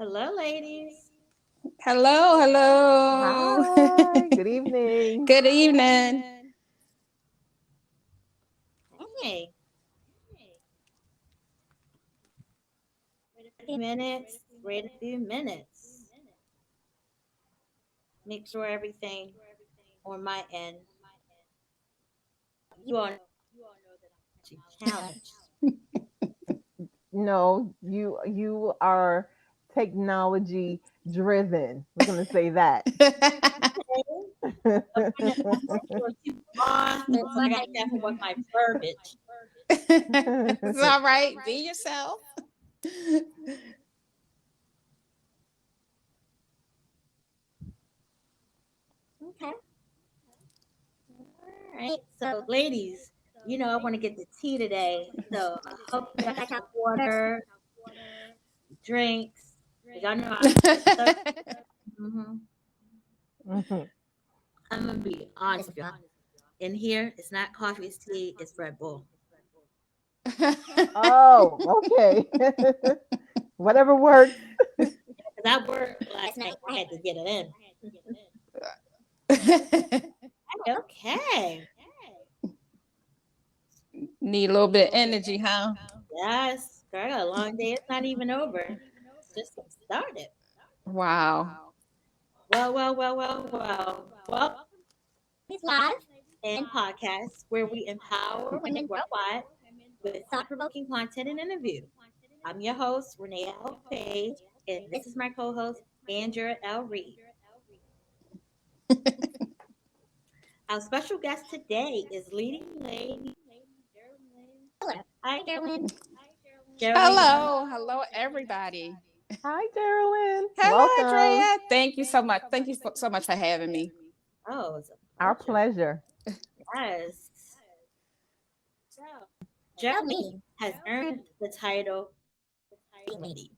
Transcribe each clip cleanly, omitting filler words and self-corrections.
Hello, ladies. Hello, hello. Hi, good evening. Good evening. Hey, wait a few minutes. Make sure everything on my end. You all know that I'm challenged. No, you are technology driven. We're gonna say that. I got careful with my verbiage. It's all right. Be yourself. Okay. All right. So, ladies, I want to get the tea today. So, I hope you guys have water, drinks. Y'all know I'm hmm Mhm. I'm gonna be honest with y'all. In here, it's not coffee, it's tea, it's Red Bull. Oh, okay. Whatever works. Because I worked last night, I had to get it in. Okay. Need a little bit of energy, huh? Yes, girl, I got a long day. It's not even over. It's just getting started. Wow. Welcome to Live and podcast where we empower women worldwide with thought-provoking content and interview. I'm your host, Renee L. Page, and this is my co-host, Andrea L. Reed. Our special guest today is leading lady Taylor. Hi, Jearlean. Jearlean. Hello, everybody. Hi, Jearlean. Hello, Welcome. Andrea. Thank you so much. Thank you so much for having me. Oh, it's a Our pleasure. pleasure. Yes. Jearlean has earned the title lady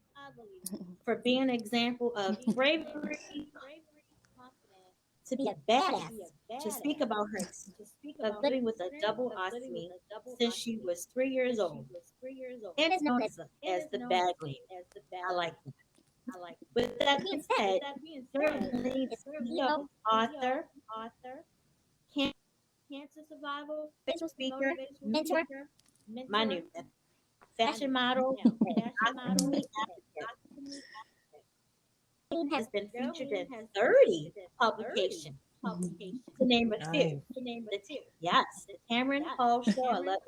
for being an example of bravery, to be a badass, to speak about her of living with a double ostomy since she was 3 years old, and is known as the bag lady. I like that. With that being said, Jearlean is CEO, author, cancer survival, motivational speaker, mentor, my new fashion model, and ostomy advocate. Has been featured in 30 publications, to name a few. Nice. Yes, the Cameron Hall Show, I love it.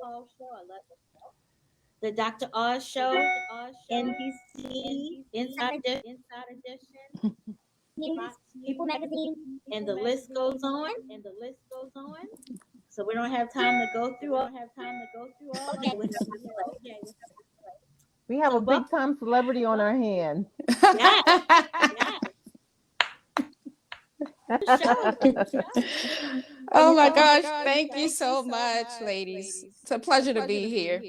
The Dr. Oz Show, NBC, Inside Edition, People Magazine, and the list goes on. So we don't have time to go through all. Okay, We have so a big time celebrity on our hands. yeah, show. Oh my gosh. Thank you so much, ladies. It's a pleasure to be here.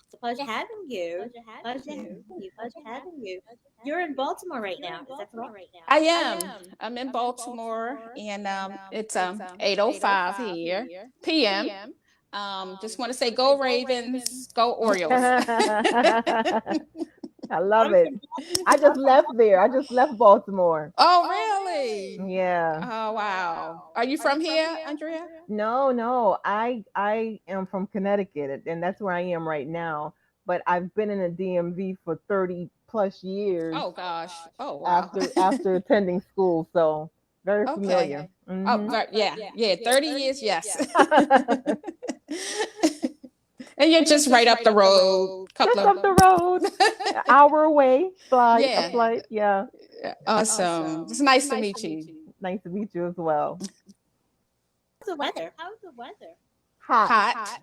It's a pleasure having you. Pleasure having you. You're in Baltimore right now. Is that correct? I am. I'm in Baltimore, and it's 8:05 here p.m. Just want to say, go Ravens, go Orioles. I love it. I just left there. I just left Baltimore. Oh, really? Yeah. Oh, wow. Are you from here, Andrea? No. I am from Connecticut, and that's where I am right now. But I've been in the DMV for 30 plus years Oh gosh. Oh, wow. after attending school, so very Okay. familiar. Oh, yeah. 30 years, yes. And you're just right up the road. Just up the road, an hour away, a flight. Yeah, Awesome. It's nice to meet you. nice to meet you as well. How's the weather? Hot Hot.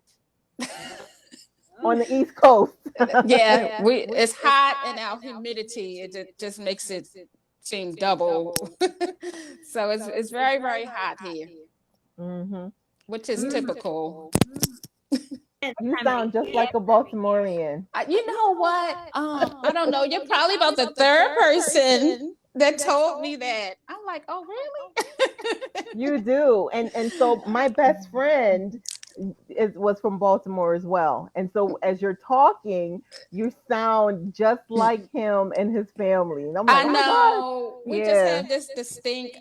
on the East Coast. Yeah, it's hot, and our humidity just makes it seem double. So it's very, very hot here, hmm which is typical. You sound just like a Baltimorean. You know what? I don't know. You're probably about the third person that told me that. I'm like, oh, really? You do, and so my best friend was from Baltimore as well. And so as you're talking, you sound just like him and his family. And I'm like, I oh my God. know. We just Yeah. have this distinct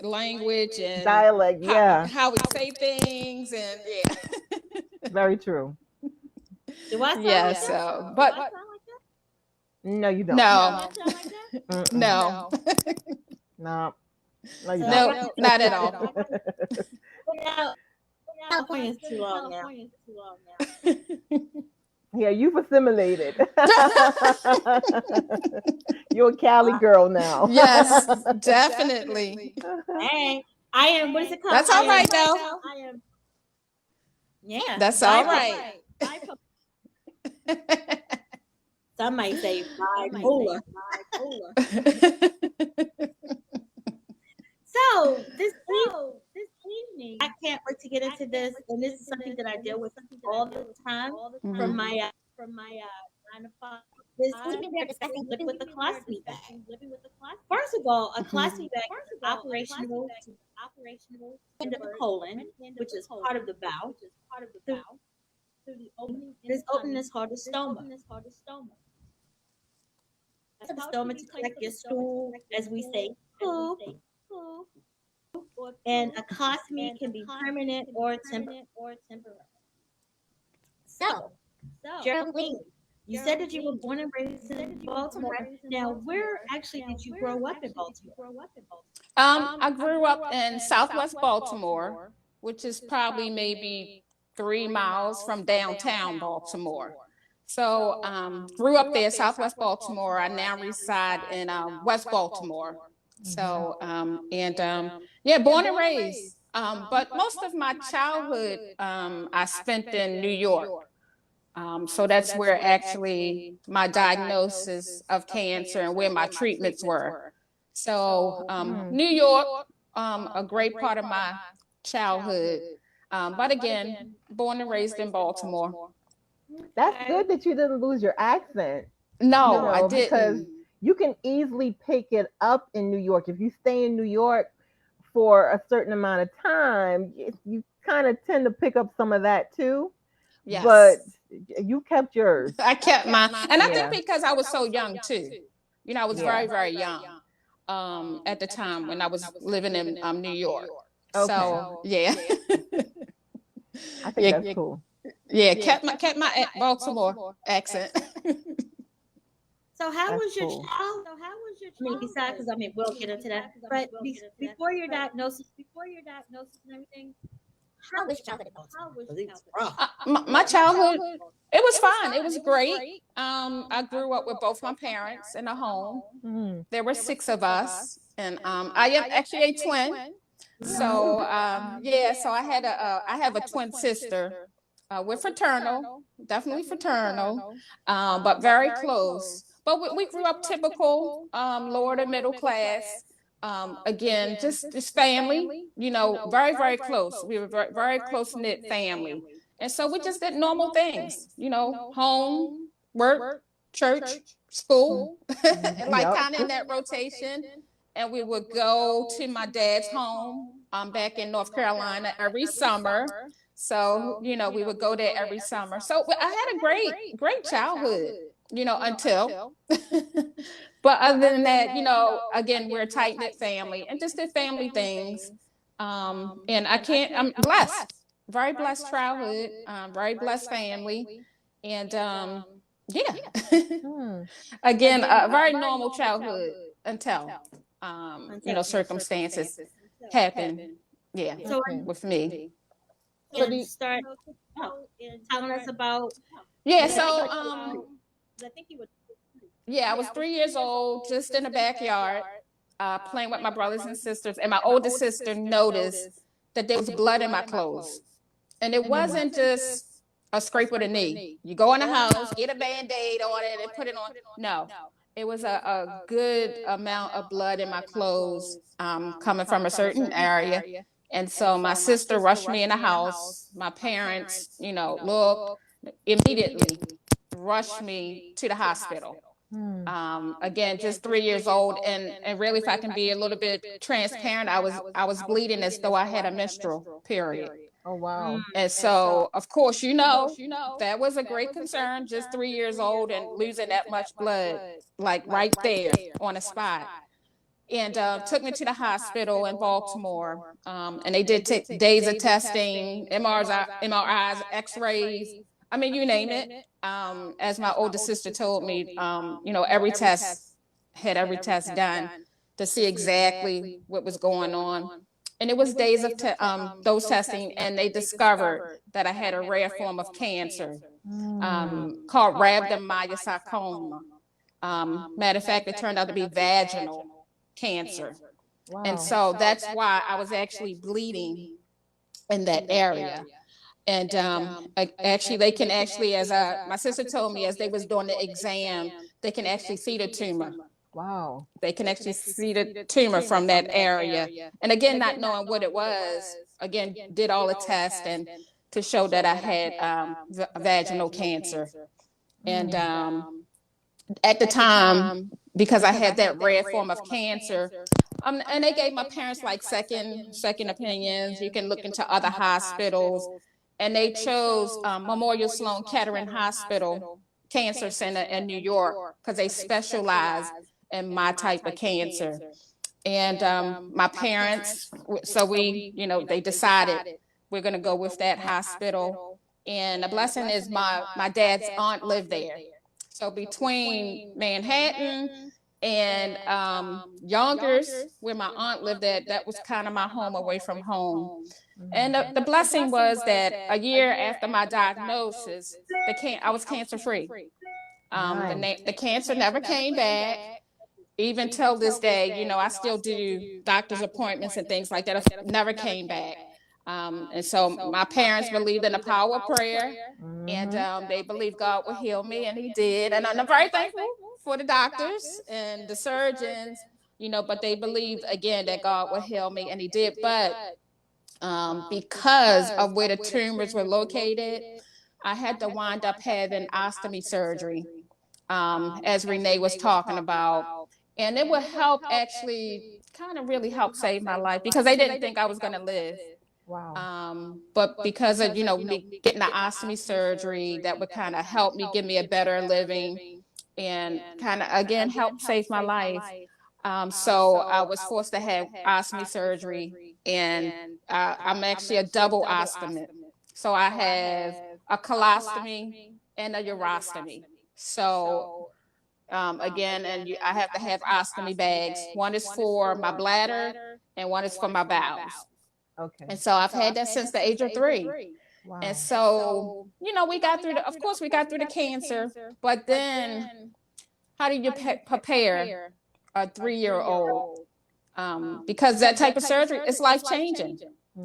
language and Dialect. Yeah. how we say things, and yeah. Very true. Do I sound Yeah, like that? so but No, you don't. no, Do I sound like that? Mm-mm. no, No. No, you So don't. no, not at all. now, California is too long now. Yeah, you've assimilated. You're a Cali girl now. Yes, definitely. Hey, I am. What is it called? That's all right though. I am. Yeah, That's all right. Some might say bipolar. So this evening, I can't wait to get into this, and this is something that I deal with all the time from my 9 to 5. This evening we're discussing living with a colostomy bag. First of all, a colostomy bag is operational end of the colon, which is part of the bowel. This opening is called the stoma. The stoma to collect your stool, as we say, poop. And a colostomy can be permanent or temporary. So, Jearlean, you said that you were born and raised in Baltimore. Now, where actually did you grow up in Baltimore? I grew up in Southwest Baltimore, which is probably maybe 3 miles from downtown Baltimore. So grew up there, Southwest Baltimore. I now reside in West Baltimore. So yeah, born and raised. But most of my childhood I spent in New York. So that's where actually my diagnosis of cancer and where my treatments were. So New York, a great part of my childhood. But again, born and raised in Baltimore. That's good that you didn't lose your accent. No, I because didn't. you can easily pick it up in New York. If you stay in New York for a certain amount of time, you kind of tend to pick up some of that too. Yes. But you kept yours. I kept mine. And I think because I was so young too. You know, I was very, very young at the time when I was living in New York. Okay. So yeah. I think that's cool. Yeah, kept my Baltimore accent. So how That's was your cool. child? I mean, besides, because I mean, we'll get into that. But before your diagnosis and everything, how was your childhood in Baltimore? 'Cause it was rough. My childhood, it was fine. It was great. I grew up with both my parents in a home. Mhm. There were 6 of us, and I am actually a twin. So yeah, so I have a twin sister. We're fraternal, definitely fraternal, but very close. But we grew up typical, lower to middle class. Again, just family, you know, very, very close. We were very, very close knit family. And so we just did normal things, you know, home, work, church, school, like kind of in that rotation. And we would go to my dad's home back in North Carolina every summer. So, you know, we would go there every summer. So I had a great childhood, you know, until. But other than that, you know, again, we're a tight knit family and just did family things. And I'm blessed, very blessed childhood, very blessed family. And yeah, again, a very normal childhood until, you know, circumstances happen. Yeah, So with me. So do you start telling us about? Yeah, so yeah, I was 3 years old, just in the backyard, playing with my brothers and sisters, and my older sister noticed that there was blood in my clothes, and it wasn't just a scrape of the knee. You go in the house, get a Band-Aid on it, and put it on. No, it was a good amount of blood in my clothes, coming from a certain area. And so my sister rushed me in the house. My parents, you know, look, immediately rushed me to the hospital. Again, just 3 years old, and really, if I can be a little bit transparent, I was bleeding as though I had a menstrual period. Oh wow. And so, of course, you know, that was a great concern, just 3 years old and losing that much blood, like right there on the spot. And took me to the hospital in Baltimore. And they did take days of testing, MRIs, X-rays. I mean, you name it. As my older sister told me, you know, every test done to see exactly what was going on. And it was days of those testing, and they discovered that I had a rare form of cancer called rhabdomysarcoma. Matter of fact, it turned out to be vaginal cancer. Wow. And so that's why I was actually bleeding in that area. And actually, they can actually, as my sister told me, as they was doing the exam, they can actually see the tumor. Wow. They can actually see the tumor from that area. And again, not knowing what it was, again, did all the tests and to show that I had vaginal cancer. And at the time, because I had that rare form of cancer, and they gave my parents like second opinions. You can look into other hospitals, and they chose Memorial Sloan Kettering Hospital Cancer Center in New York because they specialize in my type of cancer. And my parents, so we, you know, they decided we're going to go with that hospital. And the blessing is my dad's aunt lived there. So between Manhattan and Yonkers, where my aunt lived at, that was kind of my home away from home. And the blessing was that a year after my diagnosis, I was cancer free. The cancer never came back. Even till this day, you know, I still do doctor's appointments and things like that. It never came back. And so my parents believed in the power of prayer, and they believed God would heal me, and He did. And I'm very thankful for the doctors and the surgeons, you know, but they believed again that God would heal me, and He did. But because of where the tumors were located, I had to wind up having ostomy surgery, as Renee was talking about. And it would help, actually kind of really help save my life, because they didn't think I was going to live. Wow. But because of, you know, me getting the ostomy surgery, that would kind of help me, give me a better living, and kind of again help save my life. So I was forced to have ostomy surgery, and I'm actually a double ostomy. So I have a colostomy and a urostomy. So again, and I have to have ostomy bags. One is for my bladder, and one is for my bowels. Okay. And so I've had that since the age of 3. Wow. And so, you know, we got through of course, we got through the cancer, but then how do you prepare a 3-year-old? Because that type of surgery is life changing.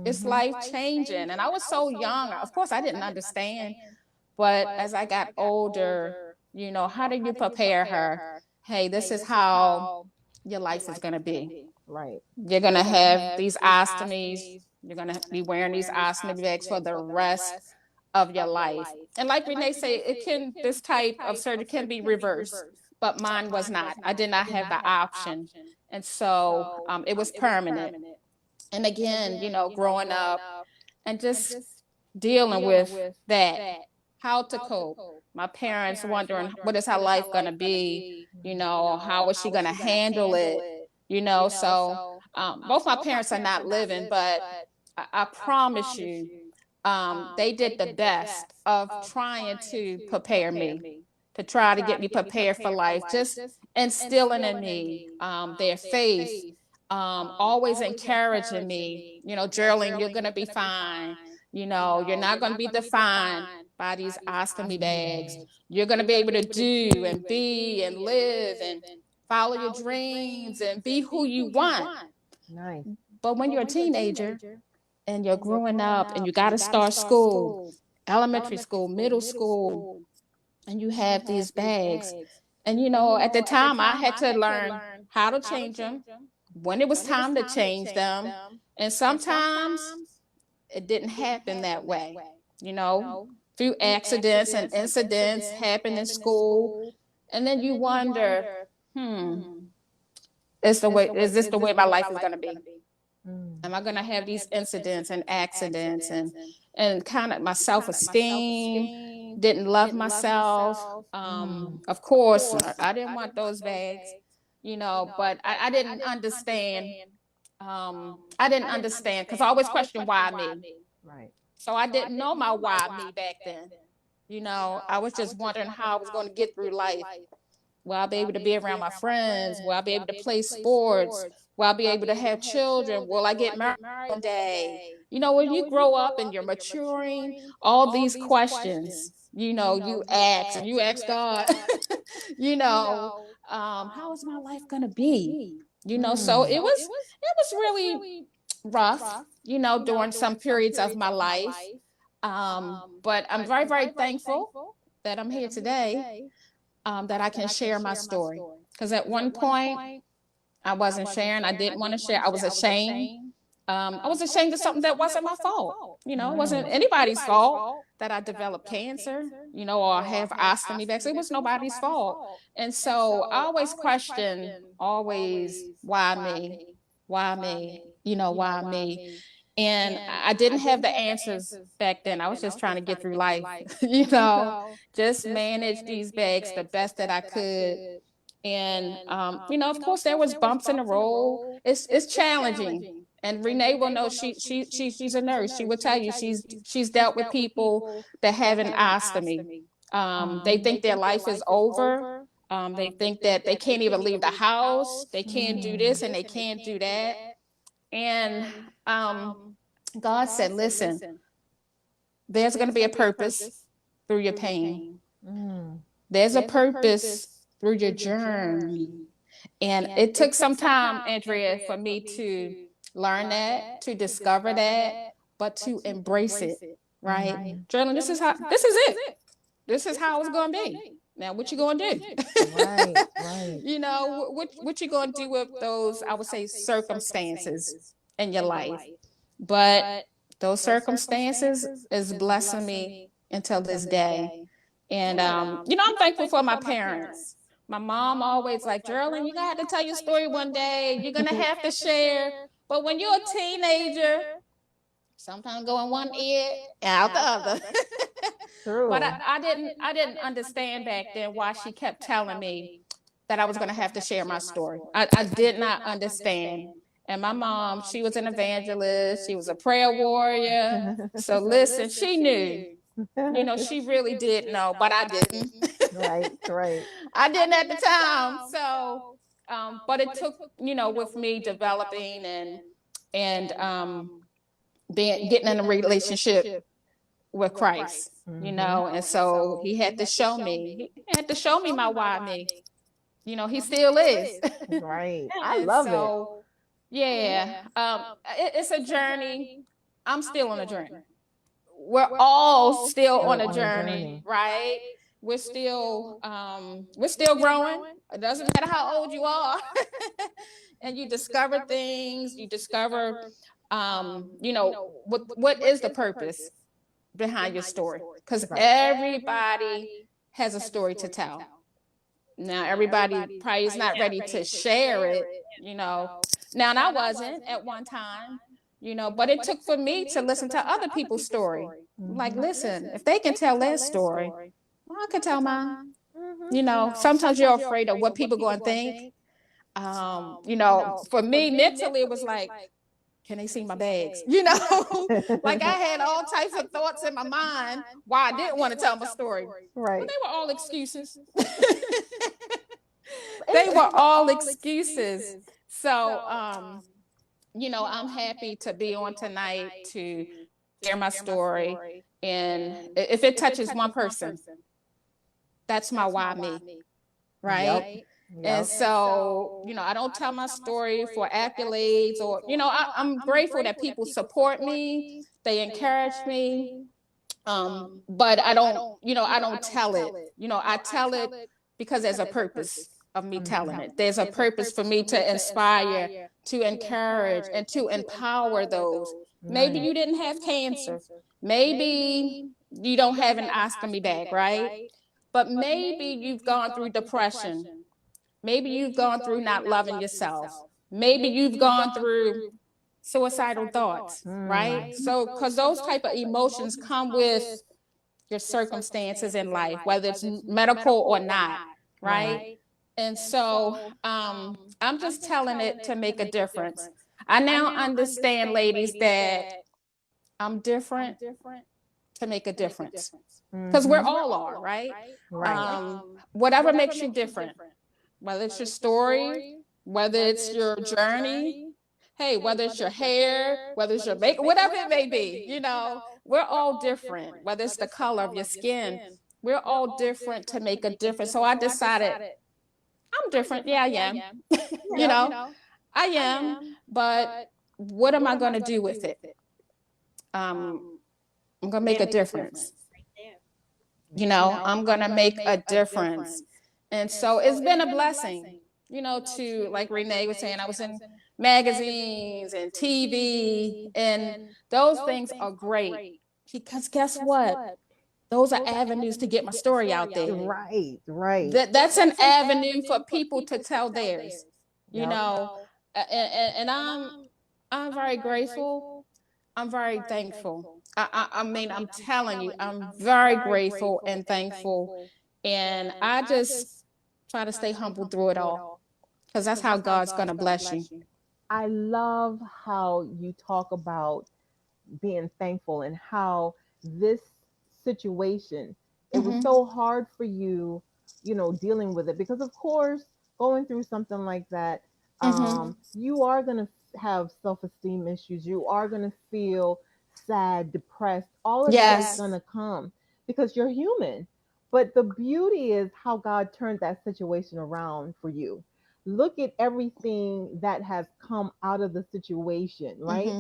It's life changing. And I was so young. Of course, I didn't understand. But as I got older, you know, how do you prepare her? Hey, this is how your life is going to be. Right. You're going to have these ostomies. You're going to be wearing these ostomy bags for the rest of your life. And like Renee said, this type of surgery can be reversed, but mine was not. I did not have the option. And so it was permanent. And again, you know, growing up and just dealing with that, how to cope. My parents wondering, what is her life going to be? You know, how is she going to handle it? You know, so both my parents are not living, but I promise you, they did the best of trying to prepare me, to try to get me prepared for life, just instilling in me their faith, always encouraging me, you know, Jearlean, you're going to be fine. You know, you're not going to be defined by these ostomy bags. You're going to be able to do and be and live and follow your dreams and be who you want. Nice. But when you're a teenager and you're growing up and you got to start school, elementary school, middle school, and you have these bags. And, you know, at the time I had to learn how to change them, when it was time to change them. And sometimes it didn't happen that way. You know, few accidents and incidents happen in school. And then you wonder, is this the way my life is going to be? Am I going to have these incidents and accidents, and kind of my self-esteem, didn't love myself. Of course, I didn't want those bags, you know, but I didn't understand. I didn't understand because I always questioned why me. Right. So I didn't know my why me back then. You know, I was just wondering how I was going to get through life. Will I be able to be around my friends? Will I be able to play sports? Will I be able to have children? Will I get married one day? You know, when you grow up and you're maturing, all these questions, you know, you ask God, you know, how is my life going to be? You know, so it was really rough, you know, during some periods of my life. But I'm very, very thankful that I'm here today, that I can share my story. Because at one point, I wasn't sharing. I didn't want to share. I was ashamed. I was ashamed of something that wasn't my fault. You know, it wasn't anybody's fault that I developed cancer, you know, or have ostomy bags. It was nobody's fault. And so I always question, why me? Why me? You know, why me? And I didn't have the answers back then. I was just trying to get through life, you know, just manage these bags the best that I could. And you know, of course, there was bumps in the road. It's challenging. And Renee will know, she's a nurse. She will tell you she's dealt with people that have an ostomy. They think their life is over. They think that they can't even leave the house. They can't do this and they can't do that. And God said, listen, there's going to be a purpose through your pain. There's a purpose through your journey. And it took some time, Andrea, for me to learn that, to discover that, but to embrace it, right? Jearlean, this is it. This is how it's going to be. Now, what you going to do? Right. You know, what you going to do with those, I would say, circumstances in your life? But those circumstances is blessing me until this day. And, you know, I'm thankful for my parents. My mom always like, Jearlean, you're going to have to tell your story one day. You're going to have to share. But when you're a teenager, sometimes go in one ear and out the other. True. But I didn't understand back then why she kept telling me that I was going to have to share my story. I did not understand. And my mom, she was an evangelist. She was a prayer warrior. So listen, she knew. You know, she really did know, but I didn't. Right. I didn't at the time. So, but it took, you know, with me developing and getting in a relationship with Christ, you know, and so he had to show me. He had to show me my why me. You know, he still is. Right. I love it. Yeah, it's a journey. I'm still on a journey. We're all still on a journey, right? We're still growing. It doesn't matter how old you are. And you discover things, you discover you know, what is the purpose behind your story? Because everybody has a story to tell. Now, everybody probably is not ready to share it, you know. Now, and I wasn't at one time, you know, but it took for me to listen to other people's story. Like, listen, if they can tell their story, well, I can tell mine. You know, sometimes you're afraid of what people going to think. You know, for me, mentally, it was like, can they see my bags? You know, like I had all types of thoughts in my mind why I didn't want to tell my story. Right. But they were all excuses. They were all excuses. So, you know, I'm happy to be on tonight to share my story. And if it touches one person, that's my why me, right? Yep. And so, you know, I don't tell my story for accolades or, you know, I'm grateful that people support me, they encourage me. But I don't, you know, I don't tell it. You know, I tell it because there's a purpose of me telling it. There's a purpose for me to inspire, to encourage, and to empower those. Maybe you didn't have cancer. Maybe you don't have an ostomy bag, right? But maybe you've gone through depression. Maybe you've gone through not loving yourself. Maybe you've gone through suicidal thoughts, right? So, because those type of emotions come with your circumstances in life, whether it's medical or not, Right. right? And so, I'm just telling it to make a difference. I now understand, ladies, that I'm different to make a difference, because we're all are, right? Right. Whatever makes you different, whether it's your story, whether it's your journey, hey, whether it's your hair, whether it's your makeup, whatever it may be, we're all different. Whether it's the color of your skin, we're all different to make a difference. So I decided I'm different. Yeah, I am. you Yep. know, I am. But what am I going to do with it? I'm going to make a difference. Right there. I'm going to make a difference. And so it's been a blessing, to, like Renee was saying, I was in magazines and TV, and those things are great because guess what? Those are avenues to get my story out there. Right. Right. That's an avenue for people to tell theirs, you Yep. know, and I'm very grateful. I'm very thankful. I mean, I'm telling you, I'm very grateful and thankful. And I just try to stay humble through it all because that's how God's going to bless you. I love how you talk about being thankful and how this situation, it was so hard for you, dealing with it because of course, going through something like that, you are going to have self-esteem issues. You are going to feel sad, depressed. All of that is Yes. going to come because you're human. But the beauty is how God turned that situation around for you. Look at everything that has come out of the situation, right?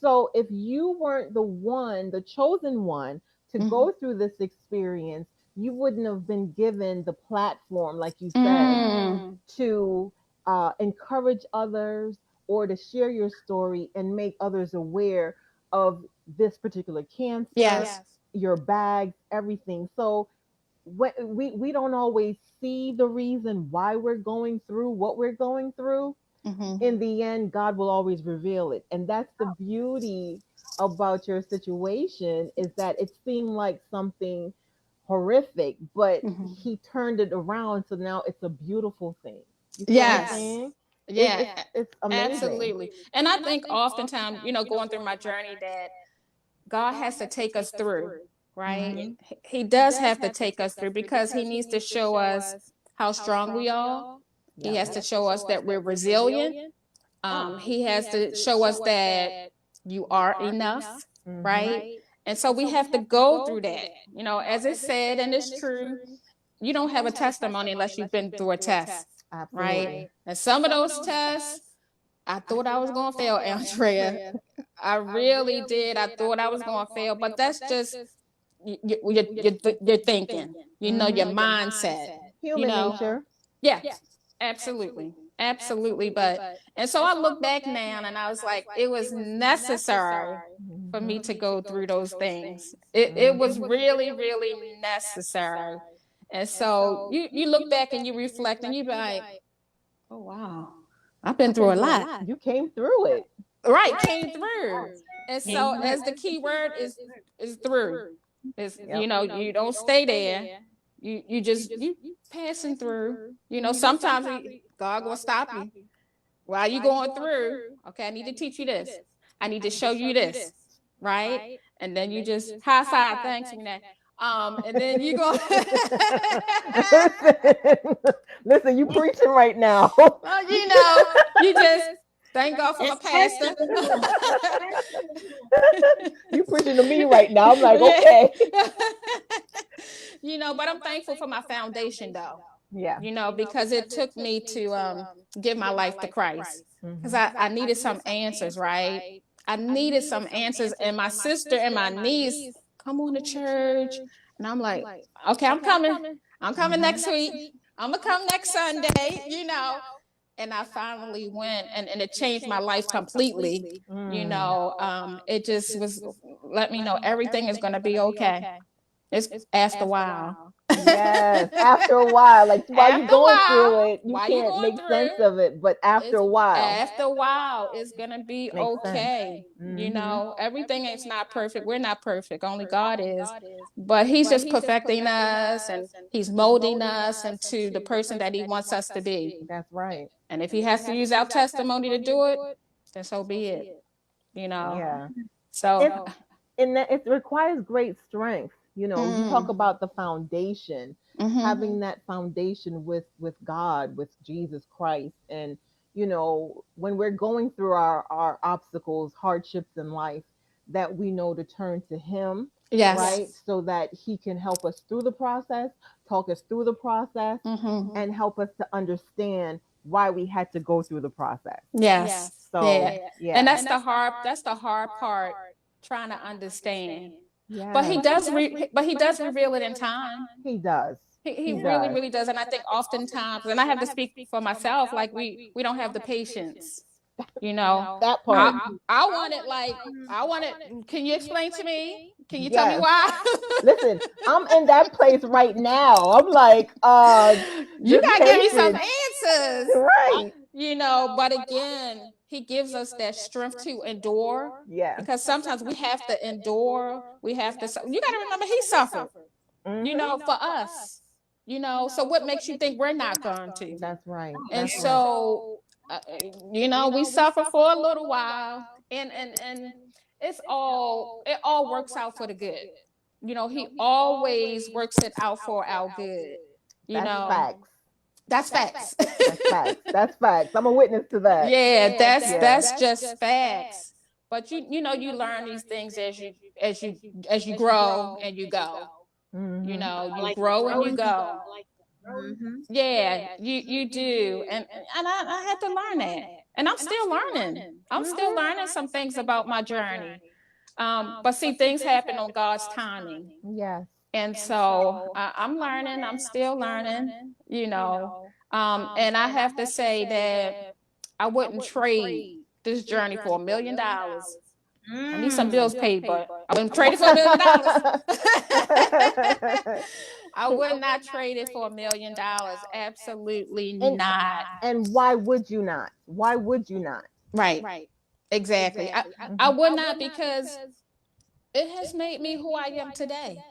So if you weren't the chosen one to go through this experience, you wouldn't have been given the platform, like you said, to encourage others or to share your story and make others aware of this particular cancer, Yes. your bags, everything. So we don't always see the reason why we're going through what we're going through. In the end, God will always reveal it. And that's the beauty about your situation, is that it seemed like something horrific, but he turned it around. So now it's a beautiful thing. You see what I'm Yes. saying? Yeah, It's amazing. absolutely. And I think oftentimes, going through my journey, that God has to take us through, right? He does have to take us through because he needs to show us how strong we are. He Yeah. has to show us that we're resilient. He has to show us that you are enough, right? And so we have to go through that. As it's said, and it's true, you don't have a testimony unless you've been through a test, right? Absolutely. And some of those tests, I thought I was going to fail, Andrea. I really did. I thought I was going to fail, but that's just your thinking, your mindset, Human nature. Yeah, absolutely. Absolutely. And so I look back now and I was like, it was necessary for me to go through those things. It was really, really necessary. And so you look back and you reflect and you be like, oh, wow, I've been through a lot. You came through it. Right, came through. And so as the key word is through. It's, you don't stay there. You just passing through. Sometimes God gonna stop you while you going through. Okay, I need to teach you this. I need to show you this, right? And then you just high five, thanks, Renee. And then you go. Listen, you preaching right now. Well, you just thank God for my pastor. You preaching to me right now. I'm like, okay. But I'm thankful for my foundation, though. Yeah. Because it took me to give my life to Christ. Because I needed some answers, right? I needed some answers. And my sister and my niece come on to church. And I'm like, okay, I'm coming. I'm coming next week. I'm going to come next Sunday, And I finally went, and it changed my life completely. It just was, let me know everything is going to be okay. It's after a while. Yes, after a while, like while you're After a going while, through it, you while you're can't going make sense through, of it, but after it's a while, after a while, it's gonna be makes sense. okay. You Mm-hmm. know, everything is not perfect. We're not perfect. Only God is. But He's just perfecting us, and He's molding us into the person that He wants us to be. That's right. And if He has to use our testimony to do it, then so be it. You know. Yeah. It's So, and that it requires great strength. You know, you talk mm, about the foundation, mm-hmm. having that foundation with God, with Jesus Christ, and when we're going through our obstacles, hardships in life, that we know to turn to Him, Yes. right, so that He can help us through the process, talk us through the process, Mm-hmm. and help us to understand why we had to go through the process. Yes. So Yeah. And yeah, that's the hard part, trying to understand. But yes, He does reveal it in time. He does. He He really, does. really does. And I think oftentimes, and I have to speak for myself, like we don't have the patience. You know, That I part. I want it like I want it. Can you explain to me? Can you tell me Yes. why? Listen, I'm in that place right now. I'm like, You just gotta give me some patient. answers. Right. But again, He gives us that strength to endure, Yes. because sometimes we have to endure. We have to. You got to remember, He suffered. Hmm. For us. So what makes you think we're not going to? That's right. And That's right. so, we suffer for a little while, and it all works out for the good. He always works it out for our good. You That's know, facts. that's facts. That's facts. That's facts. I'm a witness to that. Yeah, that's Yeah. that's just facts. But you learn these things as you grow and you go. Hmm. I You like the grow and you growing. go. Mm-hmm. Yeah, you do. And I had to learn that. And I'm still learning. I'm still Hmm. learning some things about my journey. But see, things happen on God's timing. Yes. And so I'm learning, I'm still learning, and I have to say that I wouldn't trade this journey for $1 million. I need some Mm. bills paid, but I wouldn't trade it for $1 million. I would not trade it for $1 million. Absolutely and not. and why would you not? Why would you not? Right. Exactly. I Hmm. would not, because it has made me who I am today.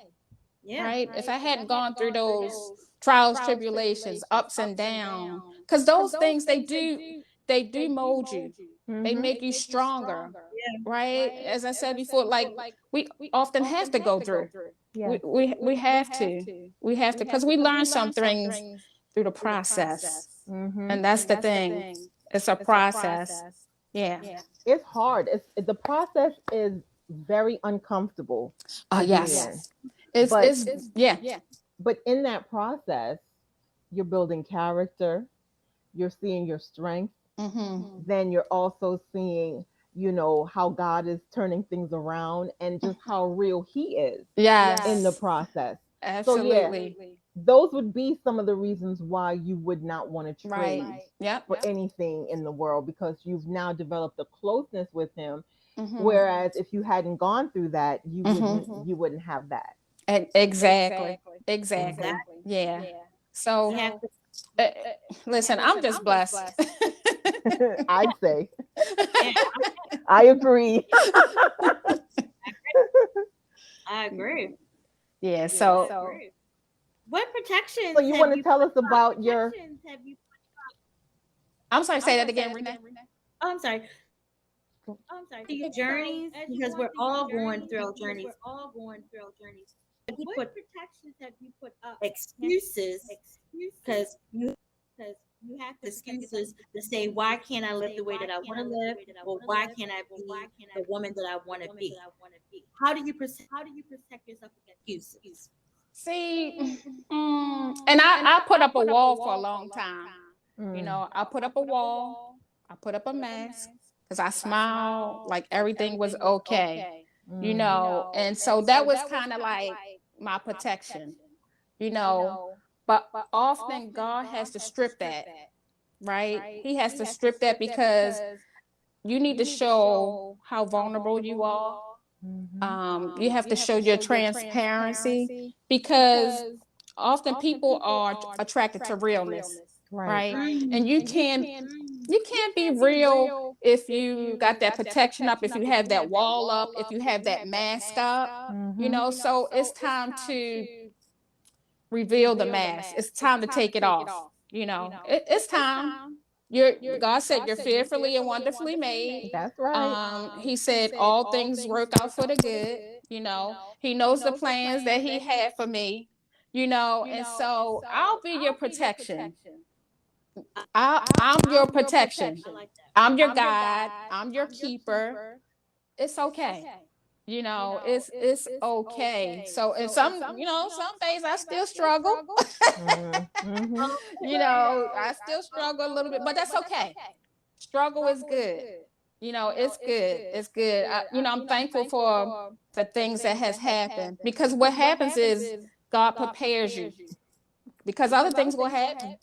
Yeah. Right? If I hadn't gone through those trials, tribulations, ups and downs, because those things, they do mold you. They Hmm. make you stronger. Yeah. Right? As I said before, like we often have to go through. We Yes. we we have to. We have to, because we learn some things through the process. Hmm. And that's the thing. It's a process. Yeah. It's hard. The process is very uncomfortable Oh, to be yes. in, It's but it's yeah. in that process, you're building character. You're seeing your strength. Mm-hmm. Then you're also seeing, how God is turning things around and just how real He is in the Yes. process. So yeah, Absolutely. those would be some of the reasons why you would not want to Right. trade Yep. for anything in the world, because you've now developed a closeness with Him. Mm-hmm. Whereas if you hadn't gone through that, you wouldn't Mm-hmm. you wouldn't have that. And exactly. Hmm. Exactly. Exactly. Yeah. You So have to. uh, listen, I'm just blessed. I'd say Yeah. I agree. I agree. Yeah. I So agree. What So protections you have want to you tell put us about up? your I'm sorry, say that again, Renee. Oh, I'm sorry. To your journeys, because we're all going through our journeys. Have you put excuses, because you have excuses to say, why can't I live the way that I want to live, or why can't I be the woman that I want to be? How do you protect yourself against excuses? See, and I put up a wall for a long time. mm, I put up a wall. I put up a mask because I smiled like everything was okay. mm, And so that was kind of like my protection. You know, but often God has to strip that, right? He has to strip that, because you need to show how vulnerable you are. mhm, You have to show your transparency, because often people are attracted to realness, Right. right? And you can't be real if you got that protection up, if you have that wall up, if you have that mask up, Mm-hmm. so it's time to reveal the mask. It's time to take it off. It's time. God said you're fearfully and wonderfully made. That's right. He said all things work out for the good. He knows the plans that he had for me. And so I'll be your protection. I'm your protection. I like that. I'm your guide. I'm your keeper. It's okay. It's okay. So and some days I still struggle. Mm-hmm. I still struggle a little bit, but that's okay. Struggle is good. It's good. It's good. I'm thankful for the things that has happened, because what happens is God prepares you, because other things will happen.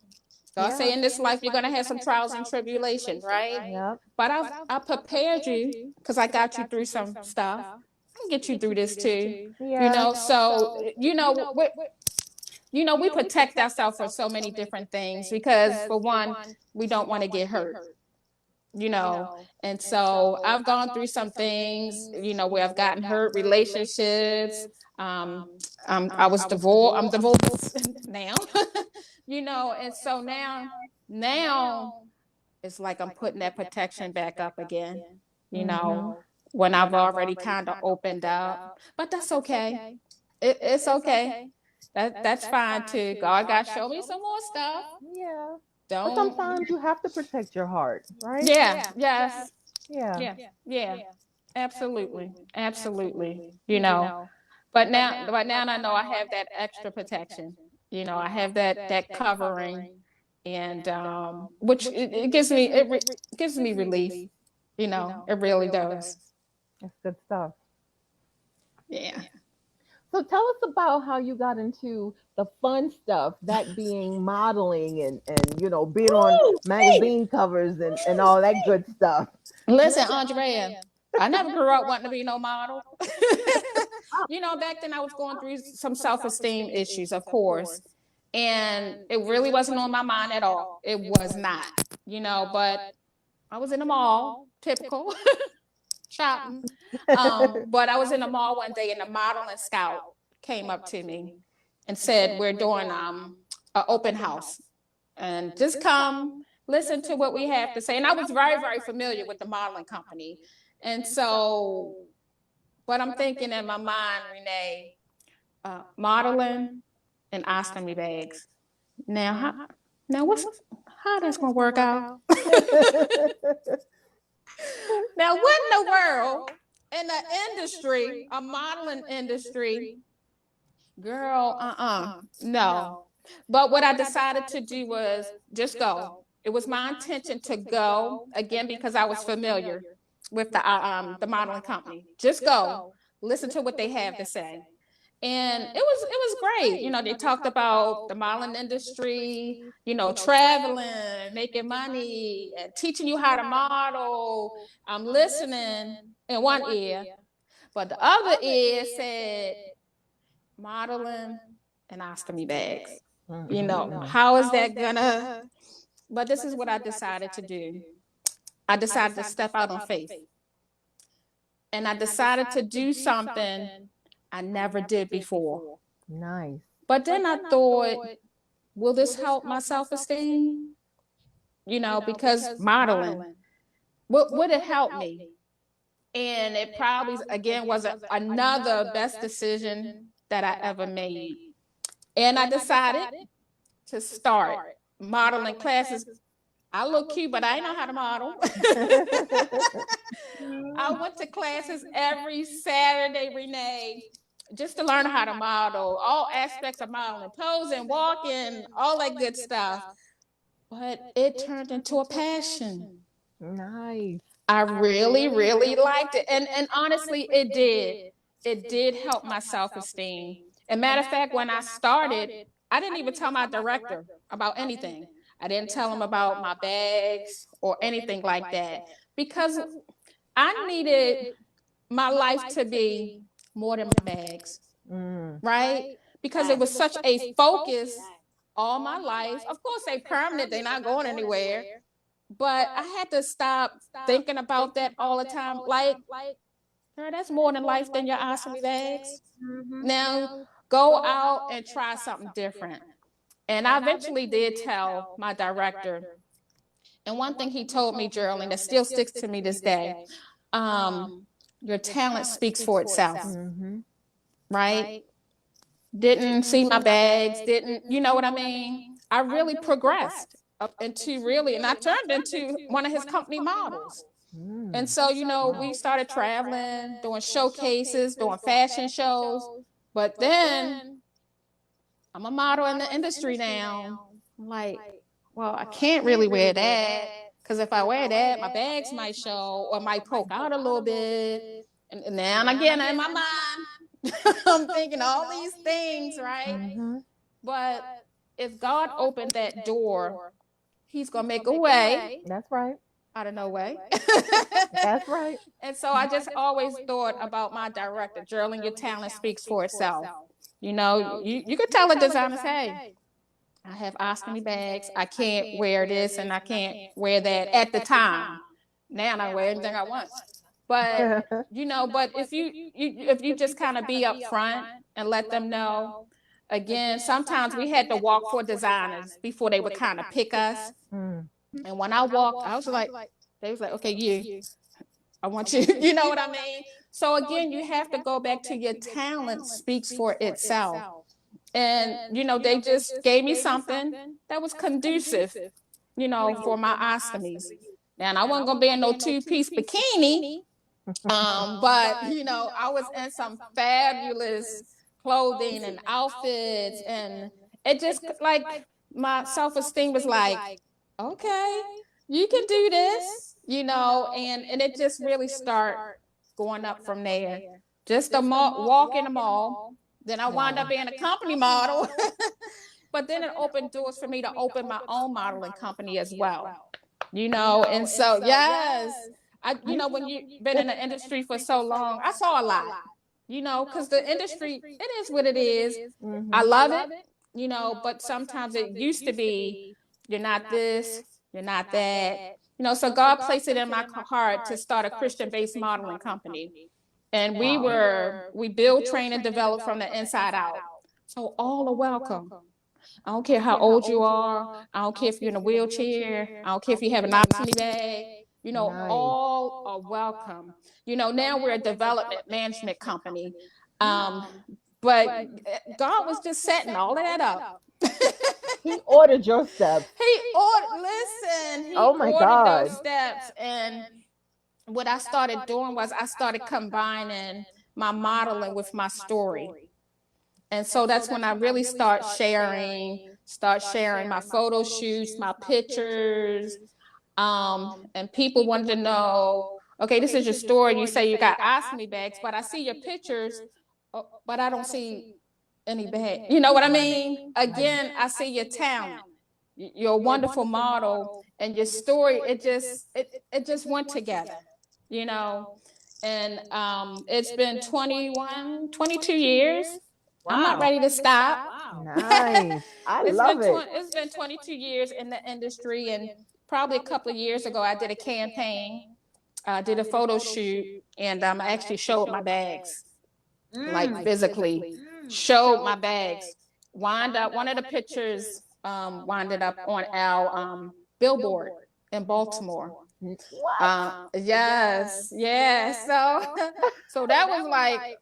God Yeah. say in this life you're gonna have some trials and tribulations, right? Yep. But I prepared you because I got you through some stuff. I can get you through this too. Yeah. So we protect ourselves for so many different things, because for one, we don't want to get hurt. And so I've gone through some things, where I've gotten hurt, relationships. I was divorced. I'm divorced now. And so now it's like I'm putting that protection back up again, you Mm-hmm. know, when I've already kind of opened up. But that's okay. It's okay. That's fine too. God got to show me some more stuff. Yeah. But Don't. sometimes you have to protect your heart, right? Yeah. Yes. Yeah. Yeah. Absolutely. Absolutely. But now I know I have that extra protection. I have that covering, and which it gives me relief. It really does. That's good stuff. Yeah. So tell us about how you got into the fun stuff, that being modeling and being on Woo! magazine covers and all that good stuff. Listen, Andrea, I never grew up wanting to be no model. Back then I was going through some self-esteem issues, of course, and it really wasn't on my mind at all. It was not, but I was in the mall, typical shopping. But I was in the mall one day, and the modeling scout came up to me and said, "We're doing an open house, and just come listen to what we have to say." And I was very, very familiar with the modeling company, and so, but I'm thinking in my mind, Renee, modeling and ostomy bags. Now how that's gonna work out? Now, what in the world, in the industry, a modeling industry, girl, no. But what I decided to do was just go. It was my intention to go again, because I was familiar with the modeling company. Just go, listen to what they have to say. And it was great. They talked about the modeling industry, traveling, making money, and teaching you how to model. I'm listening in one ear, but the other ear said modeling and ostomy bags. Mhm. How is that gonna? But this is what I decided to do. I decided to step out on faith, and I decided to do something I never did before. Nice. But then I thought, will this help my self-esteem? Because modeling, would it help me? And it probably, again, was another best decision that I ever made. And I decided to start modeling classes. I look cute, but I know how to model. I went to classes every Saturday, Renee, just to learn how to model, all aspects of modeling, posing, walking, all that good stuff. But it turned into a passion. Nice. I really, really liked it. And honestly, it did. It did help my self-esteem. And matter of fact, when I started, I didn't even tell my director about anything. I didn't tell him about my bags or anything like that, because I needed my life to be more than my bags, Mm. right? because it was such a focus all my life. Of course, they permanent, they're not going anywhere. But I had to stop thinking about that all the time. Like, girl, that's more than life than your ostomy bags. Now go out and try something different. And I eventually did tell my director. And one thing he told me, Jearlean, that still sticks to me this day, your talent speaks for itself, right? Didn't see my bags, didn't, you know what I mean? I really progressed up into really, and I turned into one of his company models. And so, you know, we started traveling, doing showcases, doing fashion shows. But then I'm a model in the industry now. I'm like, well, I can't really wear that because if I wear that, my bags might show or might poke out a little bit. And now and again, in my mind, I'm thinking all these things, right? But if God opened that door, he's going to make a way. That's right. Out of no way. That's right. And so I just always thought about my director, Jearlean, your talent speaks for itself. You know, you could tell a designer, hey, I have ostomy bags. I can't wear this and I can't wear that at the time. Now I wear anything I want. But, you know, but if you just kind of be upfront and let them know, again, sometimes we had to walk for designers before they would kind of pick us. And when I walked, I was like, they was like, okay, I want you, you know what I mean? So again, you have to go back to your talent speaks for itself. And, you know, they just gave me something that was conducive, you know, for my ostomies. And I wasn't going to be in no two-piece bikini, but, you know, I was in some fabulous clothing and outfits. And it just, like, my self-esteem was like, okay, you can do this, you know, and it just really start going up from there. Just a walk in the mall. Then I wound up being a company model. But then it opened doors for me to open my own modeling company as well. You know, and so, yes, you know, when you've been in the industry for so long, I saw a lot, you know, because the industry, it is what it is. I love it, you know, but sometimes it used to be, you're not this, you're not that. You know, so God placed it in my heart to start a Christian-based modeling company. And we build, train, and develop from the inside out. So all are welcome. I don't care how old you are. I don't care if you're in a wheelchair. I don't care if you have an ostomy bag. You know, all are welcome. You know, now we're a development management company. But God was just setting all of that up. He ordered your steps. He ordered those steps. And what I started doing was I started combining my modeling with my story. And so that's when I really start sharing my photo shoots, my pictures. And people wanted to know, okay, this is your story. You say you got ostomy bags, but I see your pictures, but I don't see any bag. You know what I mean? Again, I see your talent. You're a wonderful model, and your story, it just went together, you know. And it's been 22 years. Wow. I'm not ready to stop. Wow. Nice. I love it. It's been 22 years in the industry, and probably a couple of years ago, I did a campaign, did a photo shoot, and I actually showed my bags, like physically, showed my bags. Wound up, one of the pictures winded up on our billboard in Baltimore. Yes. So that was like,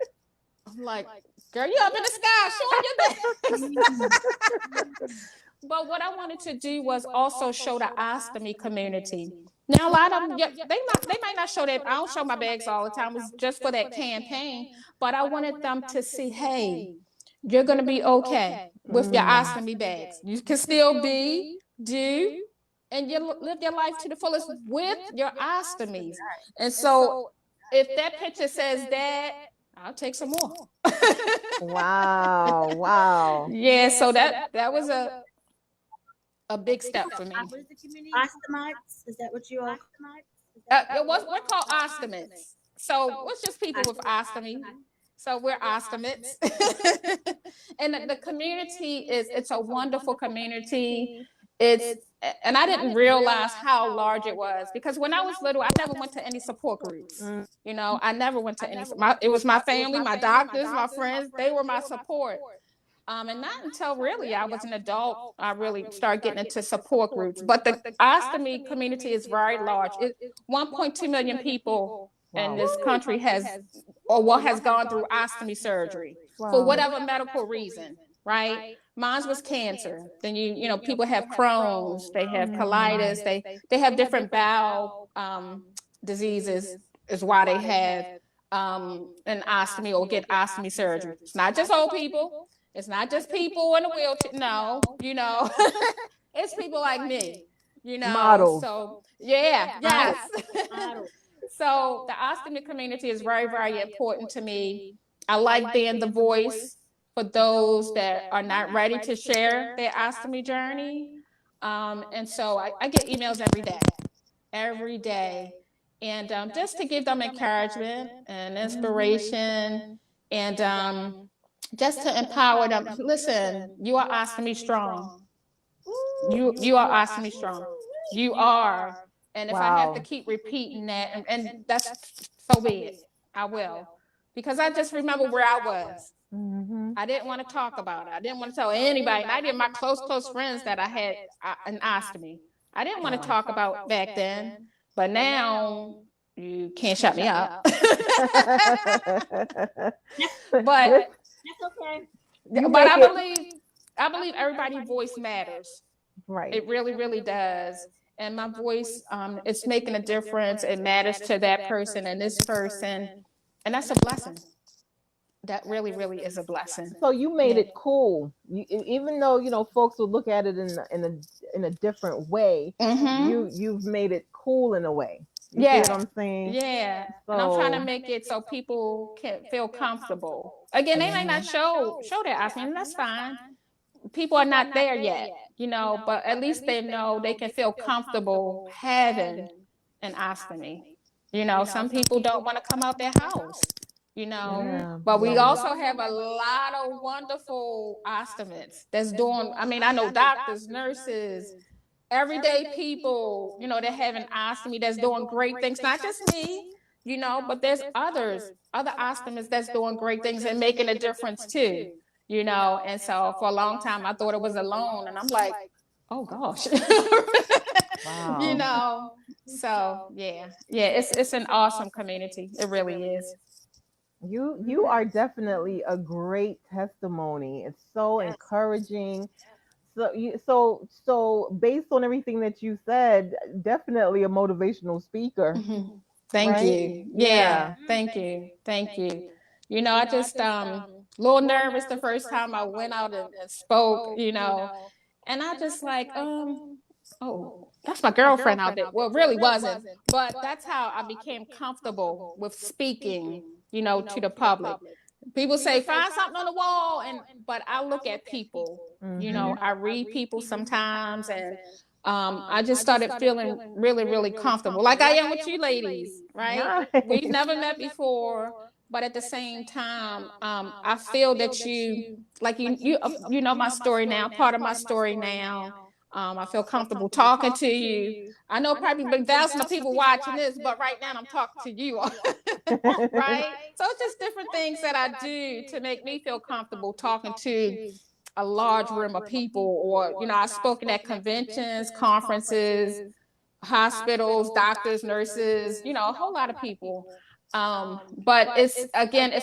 I'm like, girl, you up in the sky showing your bags. But what I wanted to do was also show the ostomy community. Now, a lot of them, they might not show that. I don't show my bags all the time. It was just for that campaign. But I wanted them to see, hey, you're going to be okay with your ostomy bags. You can still do, and you live your life to the fullest with your ostomies. And so if that picture says that, I'll take some more. Wow. Yeah, so that was a big step for me. Ostomites, is that what you all? We're called ostomates. So it's just people with ostomy. So we're ostomates. And the community it's a wonderful community. It's and I didn't realize how large it was because when I was little, I never went to any support groups. Mm. You know, I never went to any. It was my family, my doctors, my friends. They were my support. And not until really I was an adult, I really started getting into support groups. But the ostomy community is very large. 1.2 million people in Wow. this country has gone through ostomy surgery for Wow. whatever medical reason, right? Mine was cancer. Then people have Crohn's, they have colitis, they have different bowel diseases is why they have an ostomy or get ostomy surgery. It's not just old people. It's not just people in a wheelchair. No, it's people like me, Models. So yeah, yes. Model. So the ostomy community is very, very important to me. I like being the voice for those that are not ready to share their ostomy journey. And so I get emails every day. And just to give them encouragement and inspiration and just to empower them. Listen, you are ostomy strong. You are ostomy strong. You are. And if I have to Wow. keep repeating that, and that's so be it, I will. Because I just remember where I was. Mm-hmm. I didn't want to talk about it. I didn't want to tell anybody, not even my close friends that I had an ostomy. I didn't want to talk about back then. But now you can't shut me up. But That's okay. but I believe everybody's voice matters. Right. It really, really does. And my voice, it's making a difference. It matters to that person and this person. And that's a blessing. That really, really is a blessing. So you made Yeah. it cool. Even though folks will look at it in a different way, Mm-hmm. you've made it cool in a way. You see Yeah. what I'm saying? Yeah. So, And I'm trying to make it so people can feel comfortable. Again, they may not show their ostomy, and that's fine. People are not there yet, but at least they know they can feel comfortable having an ostomy. Some people don't want to come out their house, yeah, but we yeah. also have a lot of wonderful ostomates that's doing, I mean, I know doctors, nurses, everyday people, that have an ostomy that's doing great things, not just me, but there's other ostomates that's doing great things and making a difference too, and so for a long time I thought it was alone, and I'm like, oh gosh. you Wow. know so yeah, it's an awesome community. It really is. You are definitely a great testimony. It's so Yes. encouraging. So based on everything that you said, definitely a motivational speaker, Thank right? you. Yeah, Yeah. thank you. I just a little nervous the first time I went out and spoke, and I just like oh, that's my girlfriend out there. Well, it really wasn't, but that's how I became comfortable with speaking, to the public. People say find something on the wall, but I look at people. Mhm. I read people sometimes, and I just started feeling really, really comfortable, like I am with you ladies, right? Nice. We've never met before, but at the same time, I feel that like you know my story now, part of my story now. I feel comfortable talking to you. I know probably been thousands of people watching this, but right now I'm talking to you, right? So it's just different things that I do to make me feel comfortable talking to a large room of people, or I've spoken at conventions, conferences, hospitals, doctors, nurses, a whole lot of people. But it's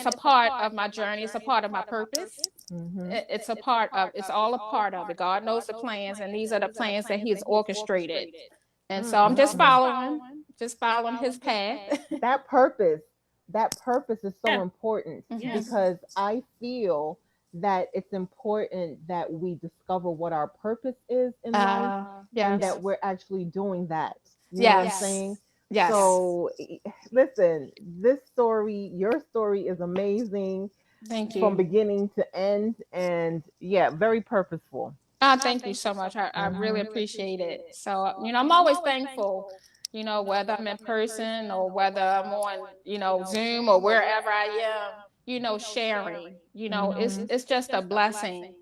a part of my journey. It's a part of my purpose. Mhm. It's all a part of it. God knows the plans, and these are the plans that He has orchestrated. And so I'm Mm-mm-mm. just following His path. That purpose, that purpose is so Yeah. important Yes. because I feel that it's important that we discover what our purpose is in life and Yes, that we're actually doing that. You know what I'm yes, saying? yes. So, listen, this story, your story is amazing Thank from you. beginning to end. And yeah, very purposeful. Thank you so much. I really Hmm. appreciate it. So, I'm always thankful, whether I'm in person or whether I'm on, Zoom or wherever I am. sharing. Mhm. It's just a blessing.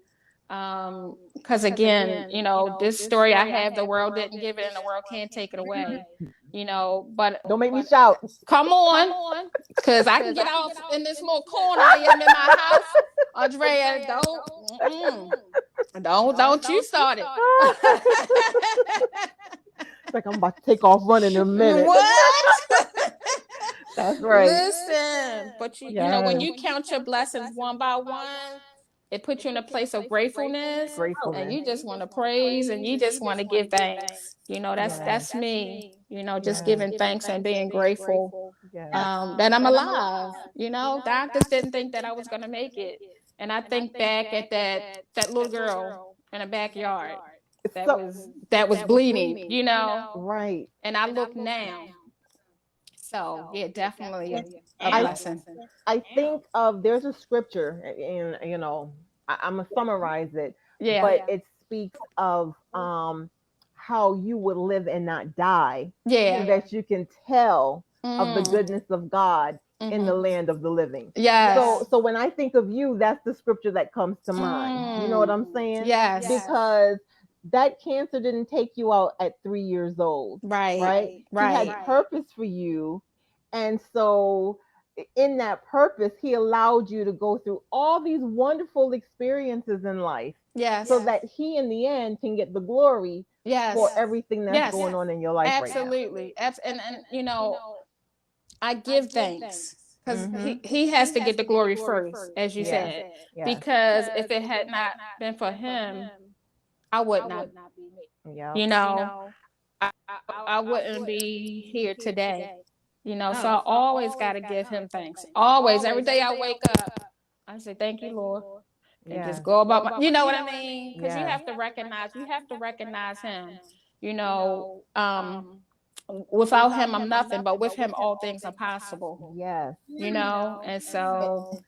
Because again, this story I have, the world didn't give it and the world can't take it away. But Don't make me shout. come on, because I can get off in this little corner I am in my house. Andrea, don't you start it. It's like I'm about to take off running in a minute. What? That's right. Listen, but when Yes. you count your blessings one by one, it puts you in a place of gratefulness, and Gratefulness. you just want to praise and you just want to give thanks. Yes. That's me. Just Yes. giving thanks and being grateful Yes. that I'm alive. Doctors didn't think that I was gonna make it, and I think back at that little girl in a backyard that So was bleeding. right. And I look now. So yeah, definitely Yes, a I now. blessing. I think of there's a scripture, and I'm gonna summarize it, Yeah. but it speaks of how you would live and not die, so Yeah. that you can tell of the Mm. goodness of God in the Mm-hmm. land of the living. Yes. So when I think of you, that's the scripture that comes to mind. You know what Mm. I'm saying? Yes. Because that cancer didn't take you out at 3 years old, Right. right? He had Right. purpose for you. And so in that purpose, he allowed you to go through all these wonderful experiences in life Yes. so that he in the end can get the glory Yes. for everything that's Yes. going on in your life right now. Absolutely. And I give thanks because Mm-hmm. he has to get the glory first, as you Yes. said, Yes. because if it had not been for him, I would not. Yeah. You know, I, I wouldn't be here today. So Oh, I always got to give him thanks. Always, every day I wake up, I say, "Thank you, Lord," and just Yes. go about my. You know what I mean? Because you Yes. have to recognize. You have to recognize him. You know, um, without him, I'm nothing. But with him, all things are possible. Yes. And so,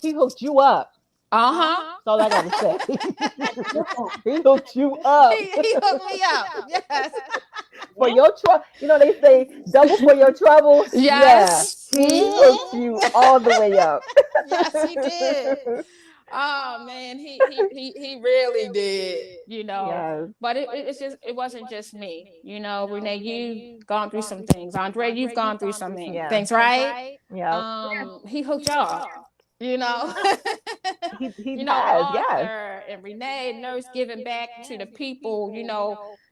He hooked you up. uh-huh. That's all I gotta say. that's good. He hooked you up He hooked me up. Yes. for Yeah. your trouble. They say double for your trouble. Yeah, Yes. he hooked you all the way up. Yes, he did. Oh man, he really did. Yes. But it wasn't just me. Renee, you've gone through some things. Andre, you've gone through some Yeah. things, right? Yep. He hooked y'all. You know, He has. Yes. Arthur and Renee, nurse giving back to the people.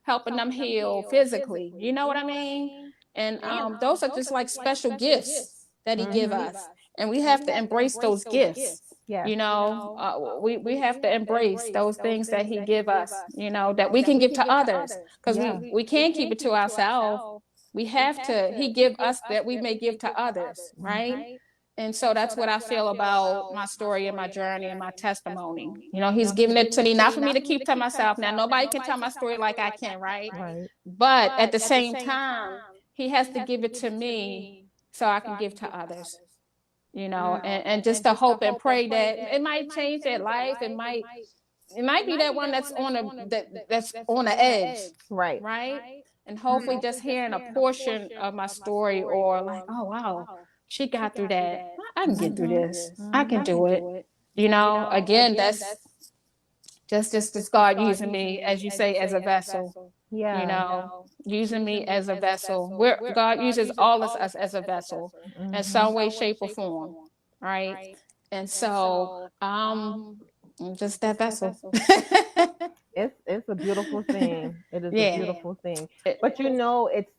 Helping them heal physically. You know what I mean? And Yeah. those are just like special gifts that he give Mm-hmm. us, and we have to embrace those gifts. Yes. We have to embrace those things that he give us. That we can give to others, because Yeah. we can't keep it to ourselves. We have to. He give us that we may give to others, right? And so that's what I feel about my story and my journey and my testimony. He's giving it to me, not for me to keep to myself. Now, nobody can tell my story like I can, right? Right. But at the same time, he has to give it to me so I can give to others. And just to hope and pray that it might change their life. It might be that one that's that's on the edge, Right. right? And hopefully just hearing a portion of my story, or like, oh wow, she got through that. I can get through Mm-hmm. this. I can Mm-hmm. do it. Again, that's just God using me, as you say, as a vessel. Yeah. Using me as a vessel. Where God uses all of us as a vessel in Mm-hmm. some way, shape, or form, right? And so, I'm just that vessel. It's a beautiful thing. It is a Yeah. beautiful thing. It- But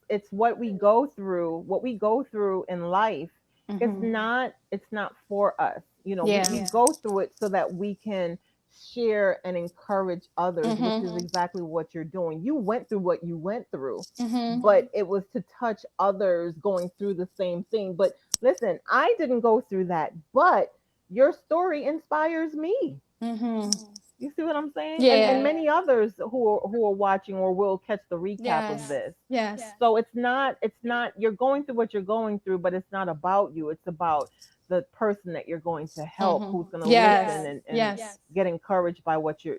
it's what we go through. What we go through in life. Mhm. It's not for us. We, Yeah. we go through it so that we can share and encourage others, which is Mhm. exactly what you're doing. You went through what you went through, Mhm. but it was to touch others going through the same thing. But listen, I didn't go through that, but your story inspires me. Mhm. You see what I'm saying? And Yeah. many others who are watching or will catch the recap of Yes. this. Yes. So it's not you're going through what you're going through, but it's not about you. It's about the person that you're going to help, Mhm. who's going to Yes. listen and Yes. get encouraged by what your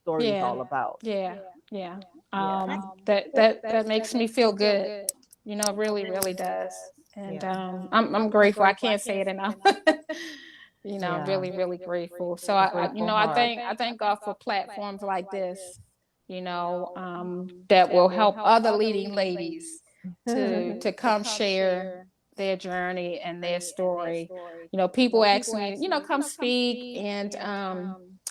story is Yeah. all about. Yeah. Yeah. Yeah. That's That makes me feel good. It really, really does. And Yeah. I'm grateful. I can't say it enough. I'm Yeah. really, really grateful. So A you grateful know, heart. I thank God for platforms like this, that will help other leading ladies to come share their journey and their story. People ask me, come speak, and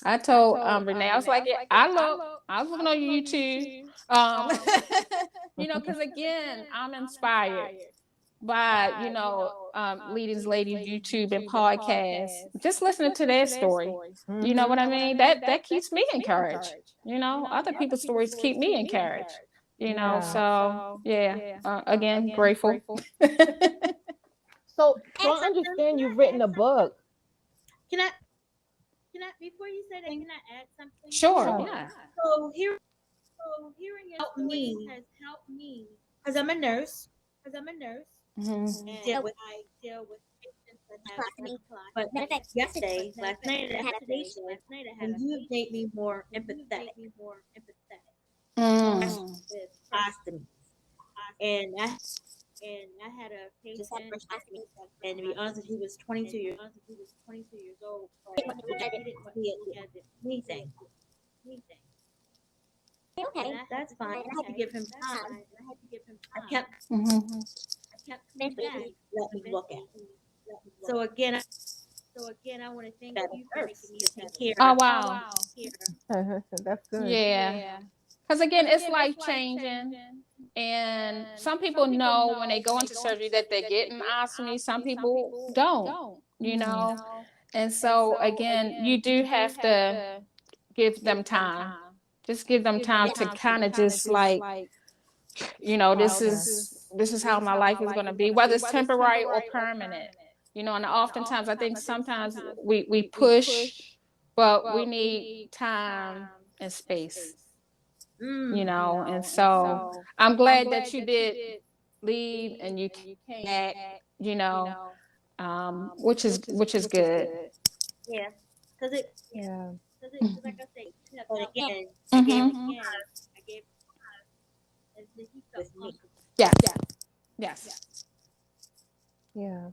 I told Renee, I was like, yeah, I was looking on YouTube, um, because again, I'm inspired by leading ladies YouTube and podcasts, just listening to their story. You know Hmm. what I mean? That keeps me encouraged. Other people's stories keep me encouraged. Yeah. So yeah, again, grateful. So I understand you've written a book. Can I, before you say that, can I add something? Sure, Yeah. yeah. So hearing your story has helped me because I'm a nurse. Mhm. And I deal with patients that have but yesterday, last night I had a patient and you made me more empathetic Mm. with ostomy. And I had a patient and to be honest, he was 22 years old, but he didn't want to look at anything. And that's fine. I had to give him time. I kept Mhm. eventually let me look at it. So again, I want to thank That you for making first. me take care Oh of wow. That's good. Yeah. Because again, it's life changing. And some people know when they go into surgery that they're getting ostomy. Some people don't, you Hmm. know. And so again, you do have to give them time. Just give them time to kind of just like, this is how my life is going to be, whether it's temporary or permanent. And oftentimes I think sometimes we push, but we need time and space. Mm. And so I'm glad that you did leave and you came back, you know, which is good. Yeah, because Yeah. like I say, you have helped me. Mm-hmm. I gave him Mm-hmm. and then he felt with me. Yes. Yes. Yeah.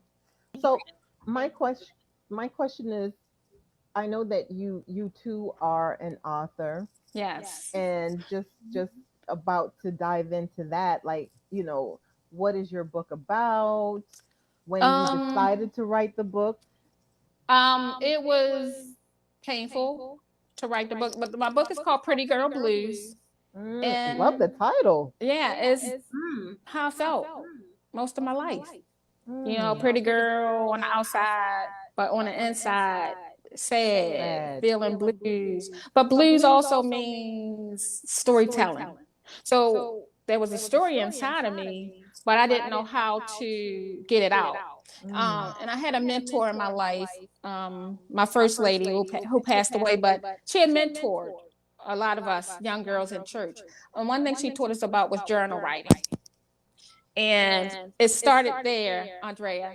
So my question is, I know that you too are an author, Yes. and just about to dive into that, like, what is your book about? When you Um, decided to write the book? it was painful to write the book, but my book is called Pretty Girl Blues. Love the And title. yeah, it's Mm. how I felt most of my life. Mm. Pretty girl on the outside, but on the inside, sad, Sad. feeling blues. But blues also means storytelling. So there was a story inside of me, but I didn't know how to get it out. Mm. And I had a mentor in my life, my first lady who passed away, but she had mentored a lot of us young girls in church. And one thing she taught us about was journal writing. And it started there, Andrea.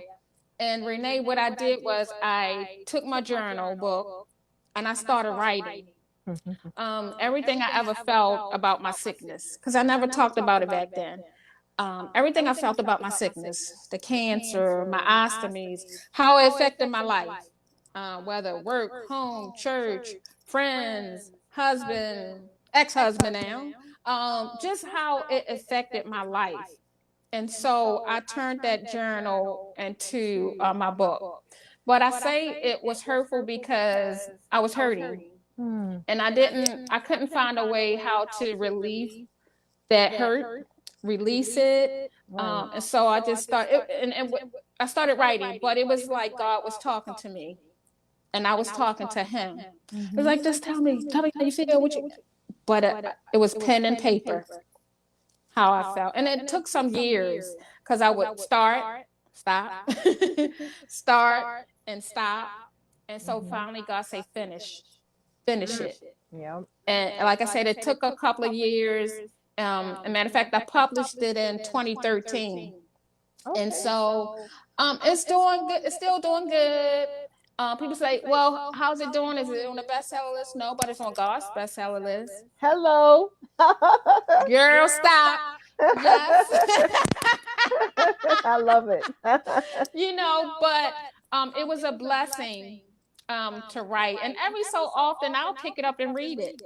And Renee, what I did was I took my journal book and I started writing everything I ever felt about my sickness, because I never talked about it back then. Everything I felt about my sickness, the cancer, my ostomies, how it affected my life, whether work, home, church, friends, husband, ex-husband now, just how it affected my life. And so I turned that journal into my book. But I say it was hurtful because I was hurting Mm. and I couldn't find a way how to relieve that hurt, release it. Right. And so I just started, and I started writing, but it was like God was talking to me and I was talking to him. It was Mm-hmm. like, just tell me how you feel. But it was pen and paper, how I felt. And it took some years because I would start, stop, start, and stop. And so Mm-hmm. finally, God say, finish Mm. it. Yeah. And like I said, it took a couple of years. As a matter of fact, I published it in 2013. And Okay. so it's doing good. It's still doing good. People say, well, how's it doing? Is it on the bestseller list? No, but it's on God's bestseller list. Hello. Girl, stop. Yes. I love it. But it was a blessing to write, and every so often I'll pick it up and read it,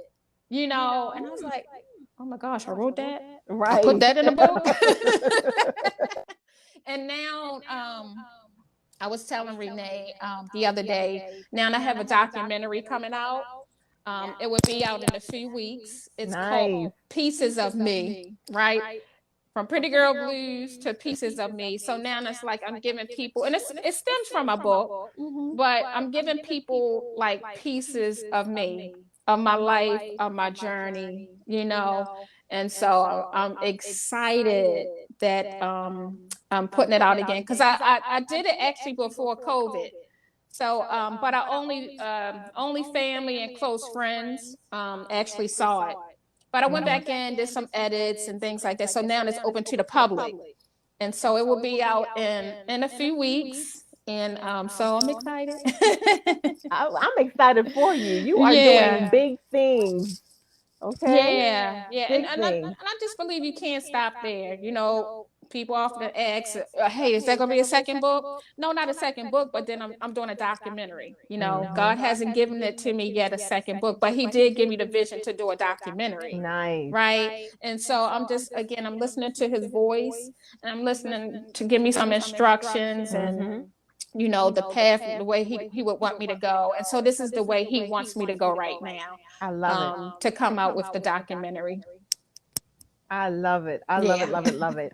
and I was like, oh my gosh, I wrote that. I put Right. that in a book. And now, I was telling Renee the other day, now I have a documentary coming out. It will be out in a few weeks. It's Nice. called Pieces of Me, right? From Pretty Girl Blues to Pieces of Me. So now it's like I'm giving people, and it stems from my book, but I'm giving people like pieces of me, of my life, of my journey. And so I'm excited that I'm putting it out again, because I did it actually before COVID. So, but I only family and close friends actually saw it. But I went back in, did some edits and things like that. So now it's open to the public, and so it will be out in a few weeks. And so I'm excited. I'm excited for you. You are doing Yeah. big things. Okay. Yeah, and, Big and, I, and things. I just believe you can't stop there. People often ask, "Hey, is there gonna be a second book?" No, not a second book, but then I'm doing a documentary. Hmm. God hasn't given it to me yet a second book, but He did give me the vision to do a documentary, Nice. right? And so I'm listening to His voice, and I'm listening to give me some instructions, and Hmm. the path, the way he would want me to go. And so this is the way He wants me to go right now, I love it. to come out with the documentary. I love it. I love it. Yeah. Love it. Love it.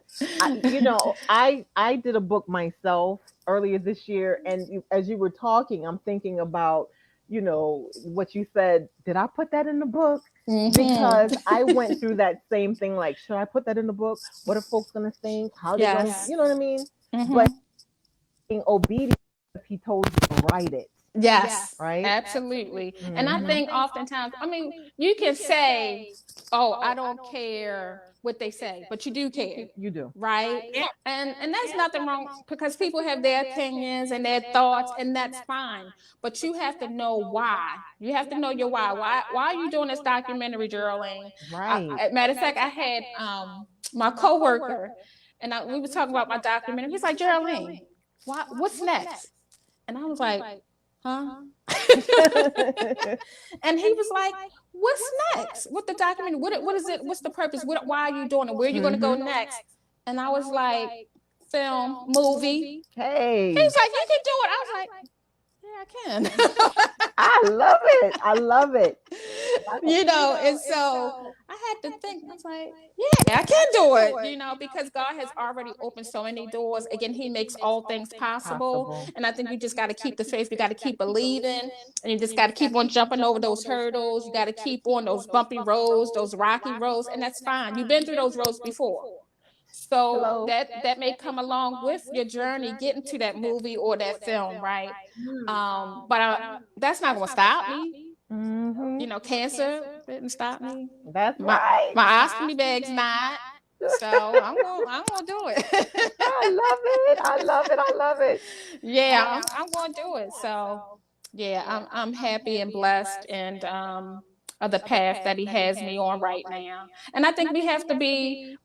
I did a book myself earlier this year, and as you were talking, I'm thinking about what you said. Did I put that in the book? Because Mm-hmm. I went through that same thing. Like, should I put that in the book? What are folks gonna think? How they gonna, Yes. you know what I mean? But Mm-hmm. being obedient, if he told you to write it, Yes, right? absolutely. And I Hmm. think oftentimes, I mean, you can say, "Oh, I don't care what they say," but you do care, You do. right? Yeah. And there's nothing wrong, because people have their opinions and their thoughts, and that's fine. But you have to know why. You have to know your why. Why are you doing this documentary, Jearlean? Right. Matter of fact, I had my coworker, and we were talking about my documentary. He's like, "Jearlean, what's next?" And I was like, huh? And he was like, what's next? What the documentary? What is it? What's the purpose? Why are you doing it? Where are you going to go Hmm. next? And I was like, film, movie. Hey, He's like, you can do it. I was like, yeah, I can. I love it. I love it. And so I had to think. I was like, yeah, I can do it, because God has already opened so many doors. Again, He makes all things possible. Possible. And I think you just got to keep the faith. You got to keep believing, and you just got to keep on jumping over those hurdles. You got to keep on those bumpy roads, those rocky roads, and that's fine. You've been through those roads before. So Hello. that may come along with your journey getting to that movie or that film, right? Mm. But that's not going to stop me. Hmm. Cancer didn't stop me. That's My right. my ostomy bag's not. So I'm gonna do it. I love it. I love it. I love it. Yeah, I'm gonna do it. So yeah, I'm happy and blessed, and of the path that He has me on right now. And I think we have to be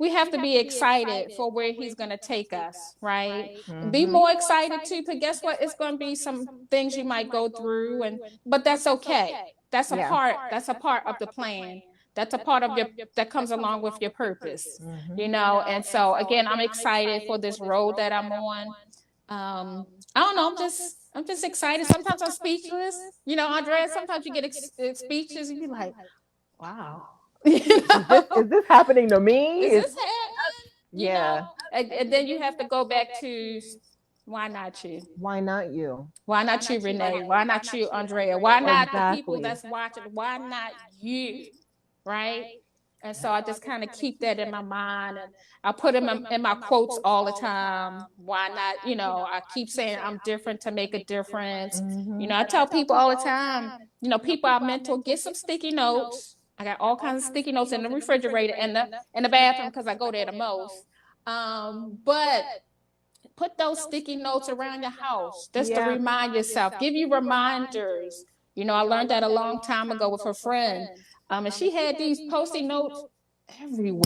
excited for where He's gonna take us, right? Be Hmm. more excited too, because guess what? It's gonna be some things you might go through, but that's okay. That's a Yeah. part. That's a part of the plan. That's a part of your that comes along with your purpose, Hmm. And so again, I'm excited for this road that I'm on. I don't know. I'm just excited. Sometimes I'm speechless. Andrea. Sometimes you get speechless and you're like, wow. Is this happening to me? Is Is this happening? Yeah. And then you have to go back to, why not you? Why not you? Why not you, Renee? Why not you, Andrea? Why not the people Exactly. that's watching? Why not you? Right? And so I just kind of keep that in my mind, and I put them in my quotes all the time. Why not? I keep saying I'm different to make a difference. Hmm. I tell people all the time, people I mentor, get some sticky notes. I got all kinds of sticky notes in the refrigerator and the bathroom, because I go there the most. But put those sticky notes around your house just to Yeah. remind yourself, give you reminders. I learned that a long time ago with a friend. And she had these post-it notes everywhere.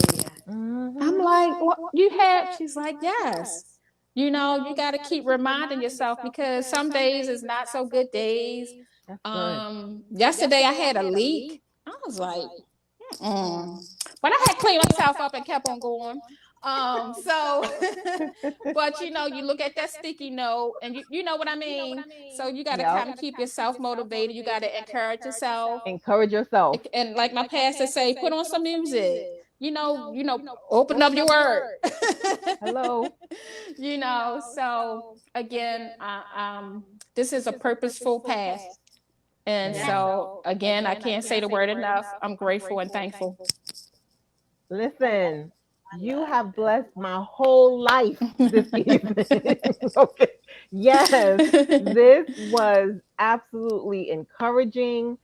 I'm Hmm. like, what you have? She's like, yes. You know, you got to keep reminding yourself, because some days is not so good days. That's good. Yesterday I had a leak. I was like, but I had cleaned myself up and kept on going. So, but you know, you look at that sticky note, and you know what I mean. So you got to Yep. kind of keep yourself motivated. You got to encourage yourself, Encourage yourself. and like my pastor say, put on some music. Open up your word. Hello. So again, this is a purposeful path. And so, again, I can't say the word enough. I'm grateful and thankful. Listen, you have blessed my whole life this evening. Okay. Yes, this was absolutely encouraging,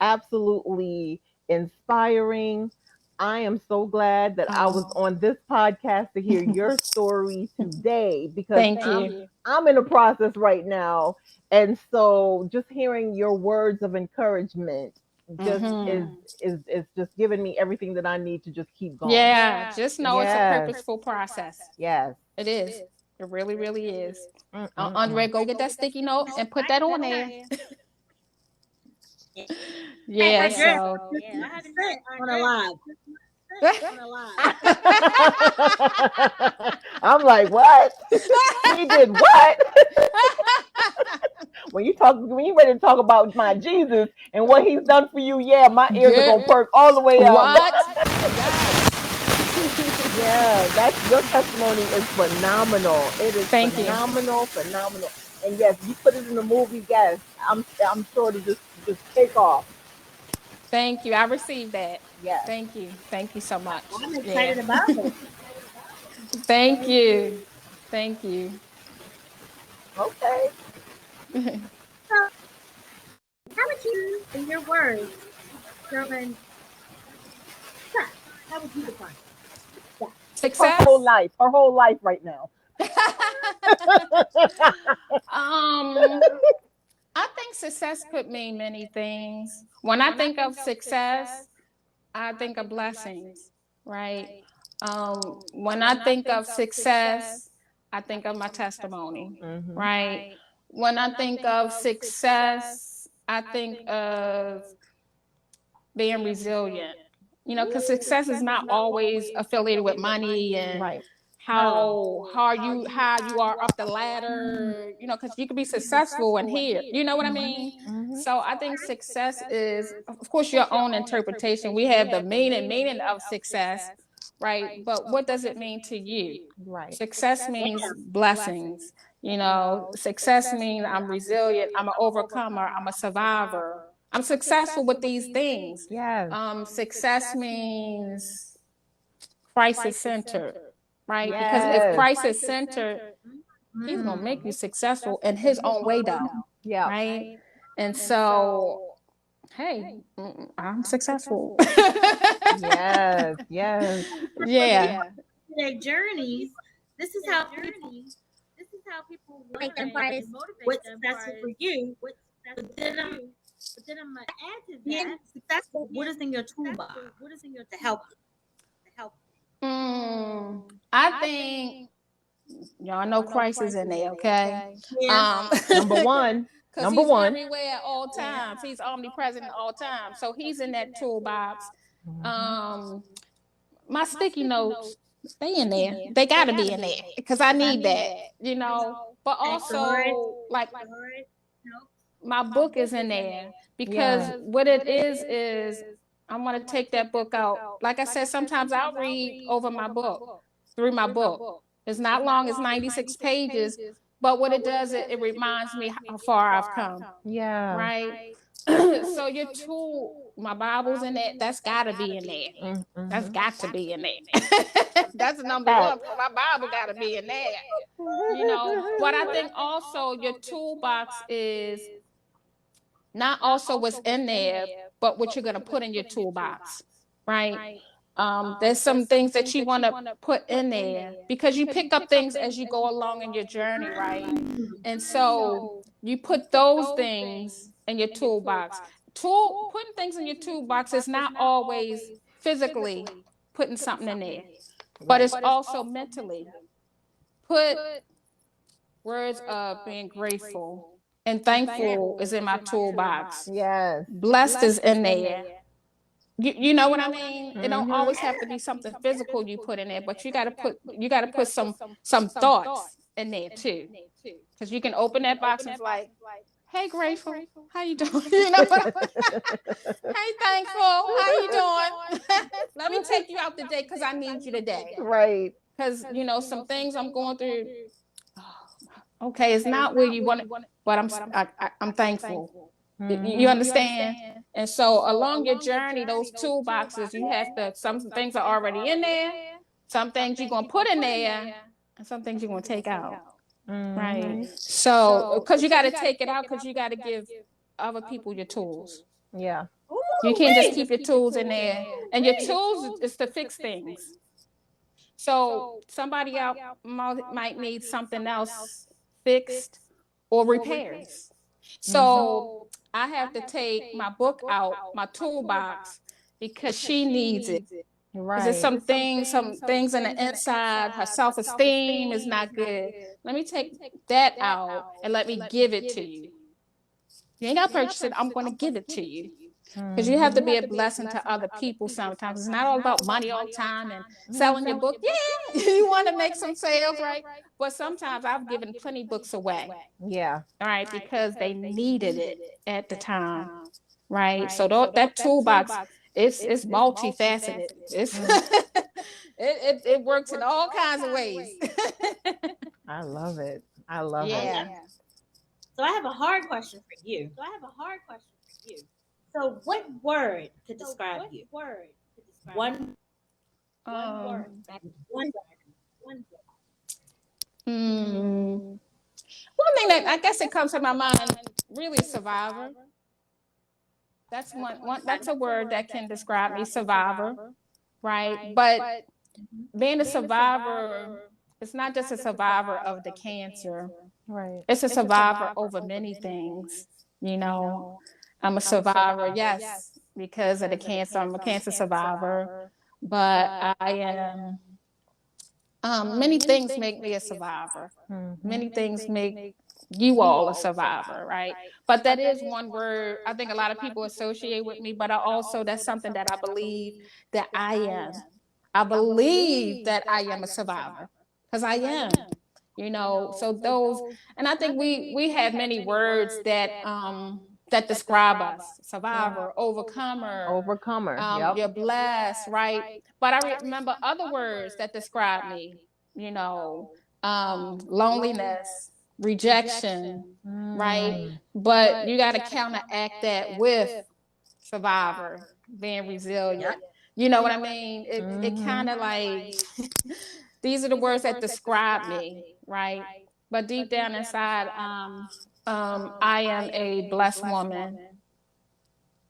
absolutely inspiring. I am so glad that I was on this podcast to hear your story today, because Thank you. I'm in a process right now. And so just hearing your words of encouragement just is just giving me everything that I need to just keep going. Yeah, just know it's a Yes. purposeful process. Yes. It is. It really, really is. Mm-mm-mm. Andre, go get that sticky note and put that on there. Yeah, So. on a live. I'm like, what? He did what? When you ready to talk about my Jesus and what he's done for you, yeah, my ears are gonna perk all the way up. What? Yeah, that's your testimony is phenomenal. It is phenomenal. And yes, you put it in the movie, yes, I'm sure to just take off. Thank you. I received that. Yes. Thank you. Thank you so much. I'm excited about it. Thank you. Thank you. Okay. So, how would you, in your words, Jearlean, how would you define Success? Her whole life right now. I think success could mean many things. When I think of success, I think of blessings, right? When I think of success, I think of my testimony, right? When I think of success, I think of being resilient. Because success is not always affiliated with money and how you are up the ladder. Because you could be successful in here. You know what I mean? So I think success is, of course, your own interpretation. We have the meaning of success, right? But what does it mean to you? Right. Success means blessings. Success means I'm resilient. I'm an overcomer. I'm a survivor. I'm successful with these things. Yes. Success means Christ is centered, right? Yes. Because if Christ is centered, he's going to make you successful in his own way, though. Yeah. Right? And so, hey, I'm successful. Yes. Yes. Yeah. their journeys? This is how people make them find what's successful for you. But then I'm gonna add to that, successful. What is in your toolbox? What is in your to help? I think y'all know Christ is in there, okay? Yeah. Number one. Because he's everywhere at all times. He's omnipresent at all times. So he's in that toolbox. My sticky notes, they in there. They got to be in there because I need that, But also, like, my book is in there because what it is I want to take that book out. Like I said, sometimes I'll read over my book, through my book. It's not long, it's 96 pages. But what it does, it reminds me how far I've come. Yeah. Right? So your tool, my Bible's in there. That's got to be in there. That's got to be in there. That's number one. My Bible got to be in there. But I think also your toolbox is not also what's in there, but what you're going to put in your toolbox. Right? There's some things that you want to put in there because you pick up things as you go along in your journey, right? And so you put those things in your toolbox. Putting things in your toolbox is not always physically putting something in there, but it's also mentally. Put words of being grateful and thankful is in my toolbox. Yes. Blessed is in there. You know what I mean? It don't Mm-hmm. always have to be something physical you put in there, but you gotta put some thoughts in there too. Because you can open that box and it's like, hey grateful, how you doing? You know what I mean? Hey thankful, how you doing? Let me take you out today because I need you today. Right. Because some things I'm going through. Okay, it's not where you want it, but I'm thankful. You Mm-hmm. understand? And so along your journey, those toolboxes, you have to, some things are already in there, some things you're gonna put in there, and some things you're gonna take out. Right. Mm-hmm. So, because you got to take it out, because you got to give other people your tools. Yeah. You can't just Ooh-wee. keep your tools in there. And your tools is to fix things. So somebody out might need something else fixed or repairs. Mm-hmm. So I have to take my book out, my toolbox, because she needs it. Is it Right. some things in the inside, her self-esteem is not good. Let me take that out and let me give it to you. You ain't got to purchase it. I'm going to give it to you. Because you have to Mm-hmm. be a blessing to other people sometimes. It's not all about money all the time and selling your book. Yeah, you want to make some sales, right? But sometimes I've given plenty books away, Yeah. all right, because they needed it at the time, right? So that toolbox, it's multifaceted. It's Mm. it works in all kinds of ways. I love it. I love I it. love Yeah. it. So I have a hard question for you. So what word to describe you? One Um, one One thing that I guess it comes to my mind, really, survivor. That's a word that can describe me, survivor, right? But being a survivor, it's not just a survivor of the cancer. Right. It's a survivor over many things. You know, I'm a survivor, yes, because of the cancer. I'm a cancer survivor, but I am. Many things make me a survivor. Mm-hmm. Many things make you all a survivor, right? But that is one word I think a lot of people associate with me, but I also, that's something that I believe that I am. I believe that I am a survivor because I am, so those, and I think we have many words that describe us: Yeah. survivor, overcomer, Overcomer. Yep. you're blessed, right? But I remember other words that describe me, you know, loneliness, rejection, right? Mm. But you got to counteract that with survivor, being Yep. resilient. You know what I mean? It Mm-hmm. kind of like, these are the words that describe me, right? But deep down inside, I am a blessed woman.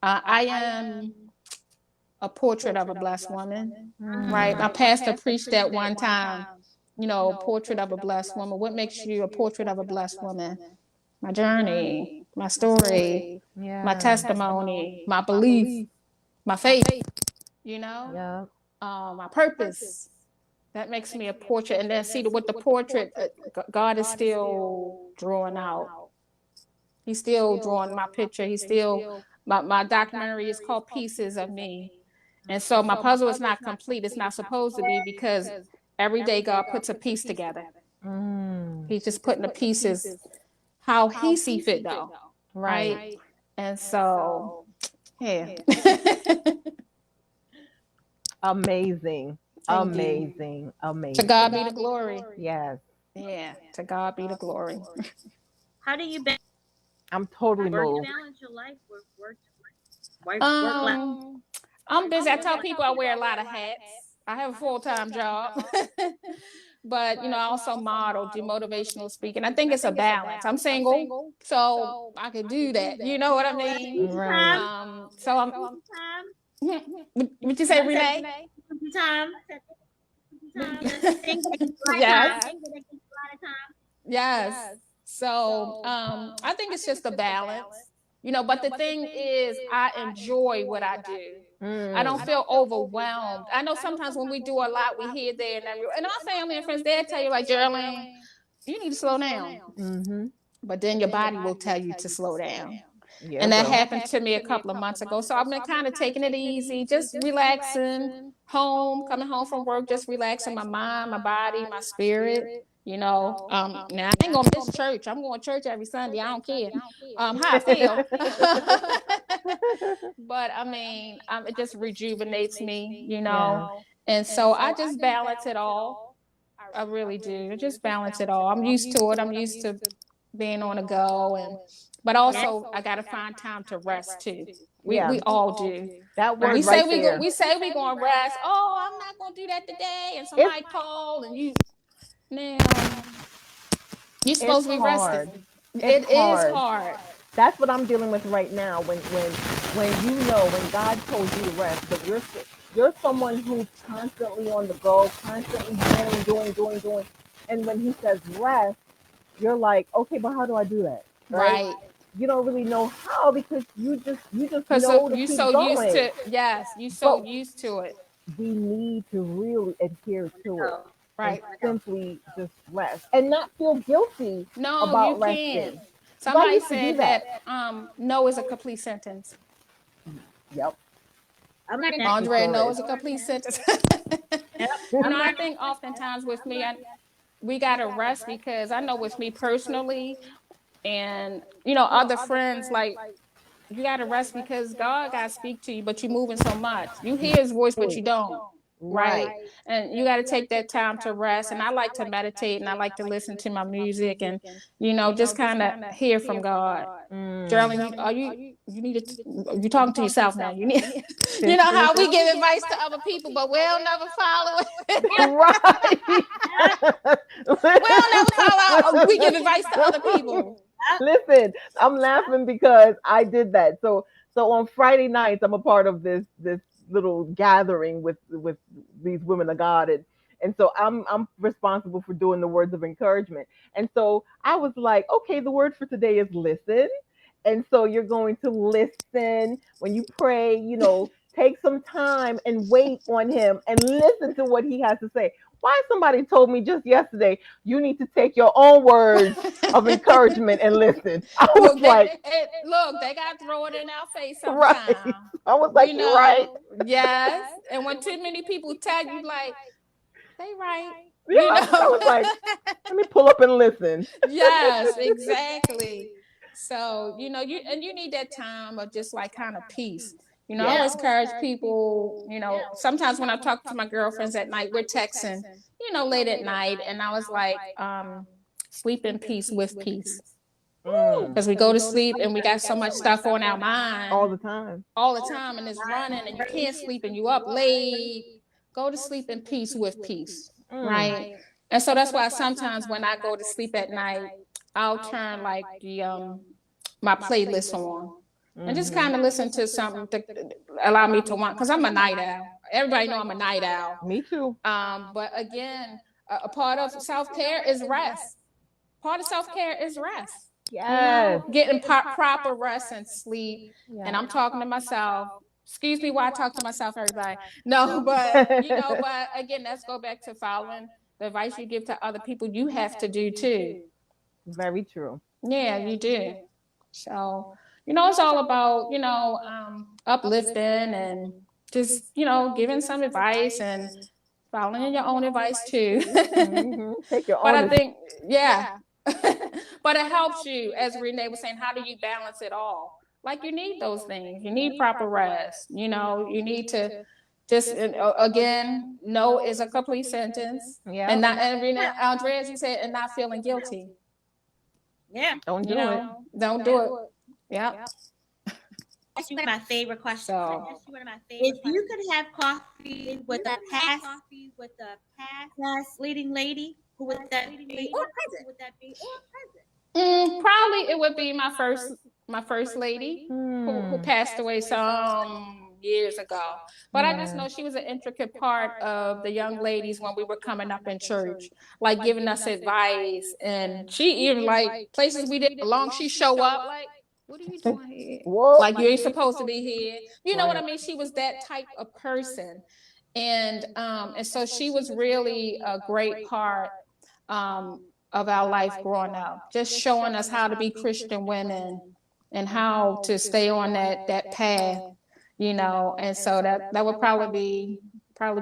I am a portrait of a blessed woman, right? My Mm. pastor preached that one time, portrait of a blessed woman. What makes you a portrait of a blessed woman? My journey, my story, my Yeah. testimony, my belief, my faith, you know, Yep. my purpose. That makes me a portrait. And then see with the portrait, God is still drawing out. He's still drawing my picture. He's still, my documentary is called Pieces of Me. And so my puzzle is not complete. It's not supposed to be, because every day God puts a piece together. Mm. He's just putting the pieces how he see fit though. Right. Right. And so, yeah. Amazing. Thank you. Amazing. To God Amazing. be the glory. Yes. Yeah. To God be the glory. How do you balance I'm totally moved. your life with work life? Um, I'm busy. I tell people I wear a lot of hats. I have a full-time job. But I also model, do motivational speaking. I think it's a balance. I'm single, so I could do that. You know what I mean? Right. So I'm. Would you say, Renee? Time. Yes. Yes. So I think it's just a balance. But the thing is, I enjoy what I do. I don't Mm. feel overwhelmed. I know sometimes when we do a lot, we hear there and everywhere. And our family and friends, they'll tell you, like, Jearlean, you need to slow down. Mm-hmm. But then your body will tell you to slow down. Yeah, And it that will. happened to me a couple of months ago. So I've been kind of taking it easy, just relaxing, coming home from work, just relaxing my mind, my body, my spirit. Now I ain't gonna miss church. I'm going to church every Sunday. I don't care how I feel. But I mean, it just rejuvenates me, Yeah. And so I just balance it all. I really do. I just balance it all. I'm used to it. I'm used to being on the go, but Yes. also I gotta find time to rest too. We Yeah. we all do. That Right. word right there. We say we gonna rest. Oh, I'm not gonna do that today. And It's somebody called and you now you're it's supposed to be hard. resting. It's It is hard. hard. That's what I'm dealing with right now. When when God told you to rest, but you're someone who's constantly on the go, constantly doing, and when He says rest, you're like, okay, but how do I do that? Right? Right. You don't really know how because you just Because know to you keep so used going. to yes, you so But used to it. we need to really adhere to it So, and Right. simply just rest and not feel guilty No, you about can't. resting. Because I Somebody used to do said that. that no is a complete sentence. Yep. I'm learning that. It Andre, sure no is. is a complete sentence. Yep. I'm I learning. think oftentimes with me, we got to rest because I know with me personally, and other friends, like you got to rest because God got to speak to you, but you're moving so much. You hear His voice, but you don't. Right. Right. And you got to take that time to rest. And I like to meditate and I like to listen to my music and, just kind of hear from God. Mm. Jearlean, you need to, you talking to yourself now. You need, how we give advice to other people, but we'll never follow it. Right. We'll never follow, we give advice to other people. Listen, I'm laughing because I did that. So on Friday nights, I'm a part of this little gathering with these women of God, and so I'm responsible for doing the words of encouragement. And so I was like, okay, the word for today is listen. And so you're going to listen when you pray, take some time and wait on him and listen to what he has to say. Why somebody told me just yesterday, you need to take your own words of encouragement and listen. I was Look, like, they got to throw it in our face right. sometime. I was like, you're right. Yes. And when too many people tell you, like, they right, Yeah, I was like, let me pull up and listen. Yes, exactly. So, you need that time of just like kind of peace. I Yeah. always encourage people, sometimes when I talk to my girlfriends at night, we're texting, late at night. And I was like, sleep in peace with peace. Mm. Because we go to sleep and we got so much stuff on our mind All the time. all the time and it's running and you can't sleep and you up late. Go to sleep in peace with peace. Mm. Right. And so that's why sometimes when I go to sleep at night, I'll turn like the my playlist on and just Hmm. kind of listen to something to allow me to want because I'm a night owl. Everybody know I'm a night owl. Me too. But again, a part of self-care is rest. Part of self-care is rest. Yes. Getting proper rest and sleep. And Yeah. I'm talking to myself. Excuse me while I talk to myself, everybody. No, but but again, let's go back to following the advice you give to other people. You have to do too. Very true. Yeah, you do. So, it's all about, uplifting and just, giving some advice and following your own advice too. Take your But I own. think, yeah. But it helps you, as Renee was saying, how do you balance it all? Like you need those things. You need proper rest. You need to just again, no is a complete sentence. Yeah. And not and Renee, Andrea, as you said, and not feeling guilty. Yeah. Don't do it. Don't do it. Yeah. That's one of my favorite questions. So If you could have coffee with a past leading lady, who would that be? Or present? probably it would be my first lady who Hmm. passed away some years ago. But I just Yeah. know she was an intricate part of the young ladies when we were coming up in church, like giving us advice. And she even like places we didn't belong, she show up like, what are you doing here? Whoa. Like you ain't supposed to be here. You know what I Right. mean? She was that type of person. And so she was really a great part um of our life growing up, just showing us how to be Christian women and how to stay on that path, and so that would probably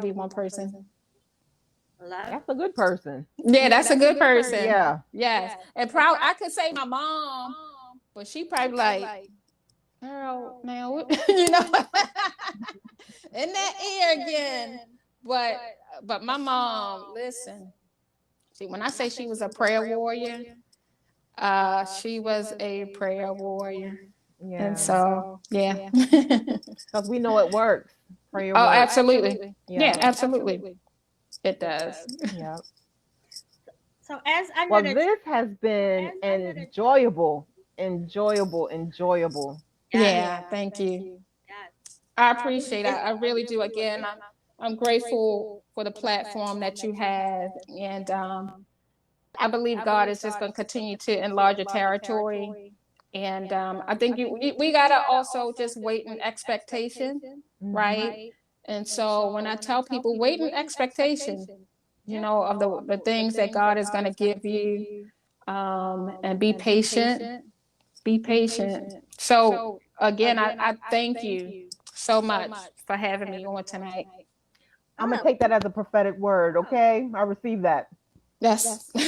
be one person. Love. That's a good person. Yeah, that's a good person. Yeah. Yes. And probably I could say my mom, but she probably like, girl, now in that ear again. But my mom, listen, when I say she was a prayer warrior, she was a prayer warrior. And Yeah. so, yeah. Because we know it works. Prayer Oh, works. absolutely. Yeah. Yeah, absolutely. It does. Yeah. So as I know Well, that this has been enjoyable, enjoyable, enjoyable. Yeah, thank you. I appreciate it. it's I really do. Again, I'm grateful for the platform that you have. And I believe God is just going to continue to enlarge your territory. And I think we got to also just wait in expectation, Hmm. right? And so when I tell people, wait in expectation, of the things that God is going to give you, and be patient. Be patient. So again, I thank you so much for having me on tonight. I'm gonna take that as a prophetic word. Okay, I receive that. Yes. so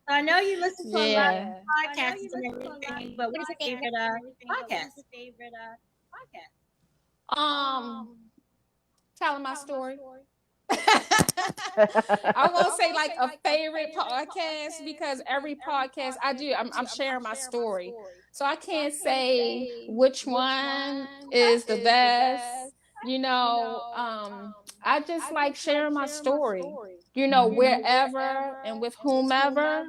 I know you listen to a lot of Yeah. podcasts and everything, but what is your favorite podcast? Um, Telling my story. I won't say like a favorite podcast because every podcast I do, I'm sharing my story. So I can't say which one is the best. You know, I just like sharing my story, Mhm. wherever and with whomever.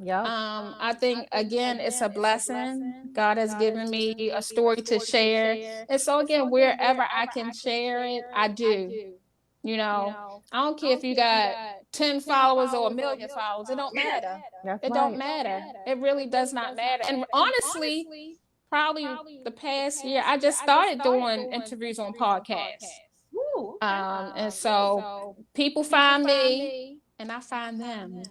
Yep. I think again, it's a blessing. God has given me a story to share. And so again, wherever I can share it, I do. I don't care if you got 10 followers or a million followers. It don't matter. That's It don't right. matter. It really does not matter. And honestly, probably the past year, I just started doing interviews on podcasts. Ooh, okay. And so people find me and I find them.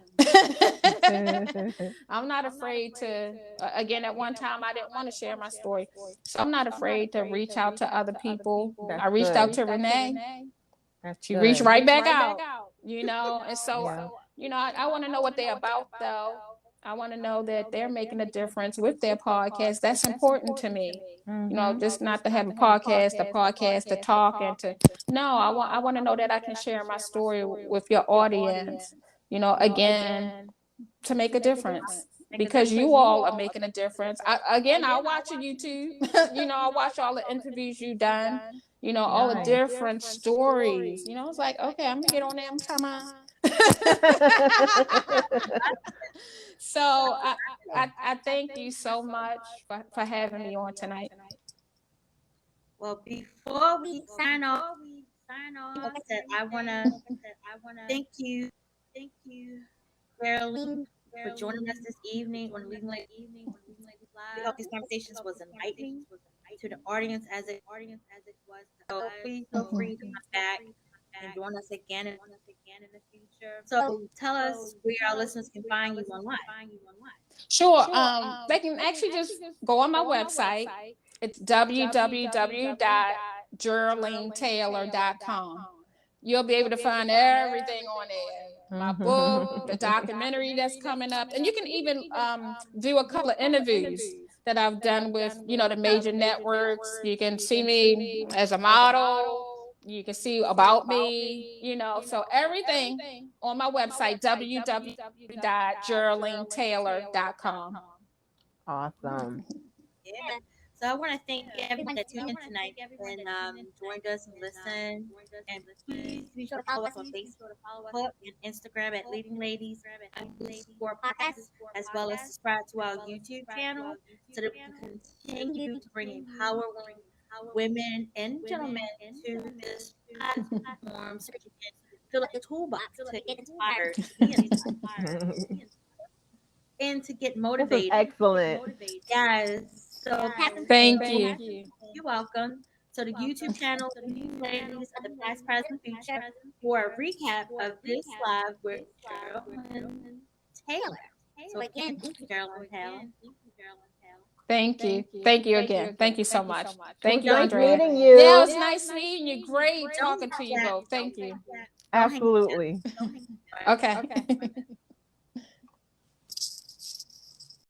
I'm not afraid to, again, at one time I didn't want to share my story. So I'm not afraid to reach out to other people. That's I reached out good. to Renee. That's She reached good. right back out, and so, Yeah. I want to know what they're about though. I want to know that they're making a difference with their podcast. That's important to me. Mhm. Just not to have the podcast to talk and to, no, I want to know that I can share my story with your audience, again, to make a difference Make a because difference. you all are making a difference. I watch your YouTube. I watch all the interviews you've done. All the Nice. different stories. It's like, okay, I'm gonna get on there. I'm talking about. So I thank you so much for having me on tonight. Well, before we sign off, like I said, I want to thank you, Jearlean, for joining us this evening on Leading Ladies. We hope these conversations was enlightening to the audience as it was. So please feel free to come back and join us again in the future. So tell us where our listeners can find you online. Sure. They can actually just go on my website. It's www.jearleantaylor.com. You'll be able to find everything on there. My book, the documentary that's coming up, and you can even view a couple of interviews that I've done with, the major networks. You can see me as a model. You can see about me, so everything on my website, www.jearleantaylor.com. Awesome. Yeah. So I want to thank everyone that tuned in tonight and joined us and listened. And please be sure to follow us on Facebook and Instagram at Leading Ladies for podcasts, as well as subscribe to our YouTube channel so that we can continue to bring empowering women and gentlemen to this platform so that you can feel like a toolbox to get inspired, to be inspired, and to get This is motivated. excellent. Yes. So, Thank you. you're welcome. So So the YouTube channel will be playlist of the past, present, future for a recap of this live with Jearlean Taylor. So again, thank you, Jearlean Taylor. Thank you. Thank you again. Thank you so much. It Thank was you, nice Andrea. meeting Yeah, it you. was nice meeting you. Great Don't talking to you hang up both. Thank you. Don't hang up. Absolutely. Okay.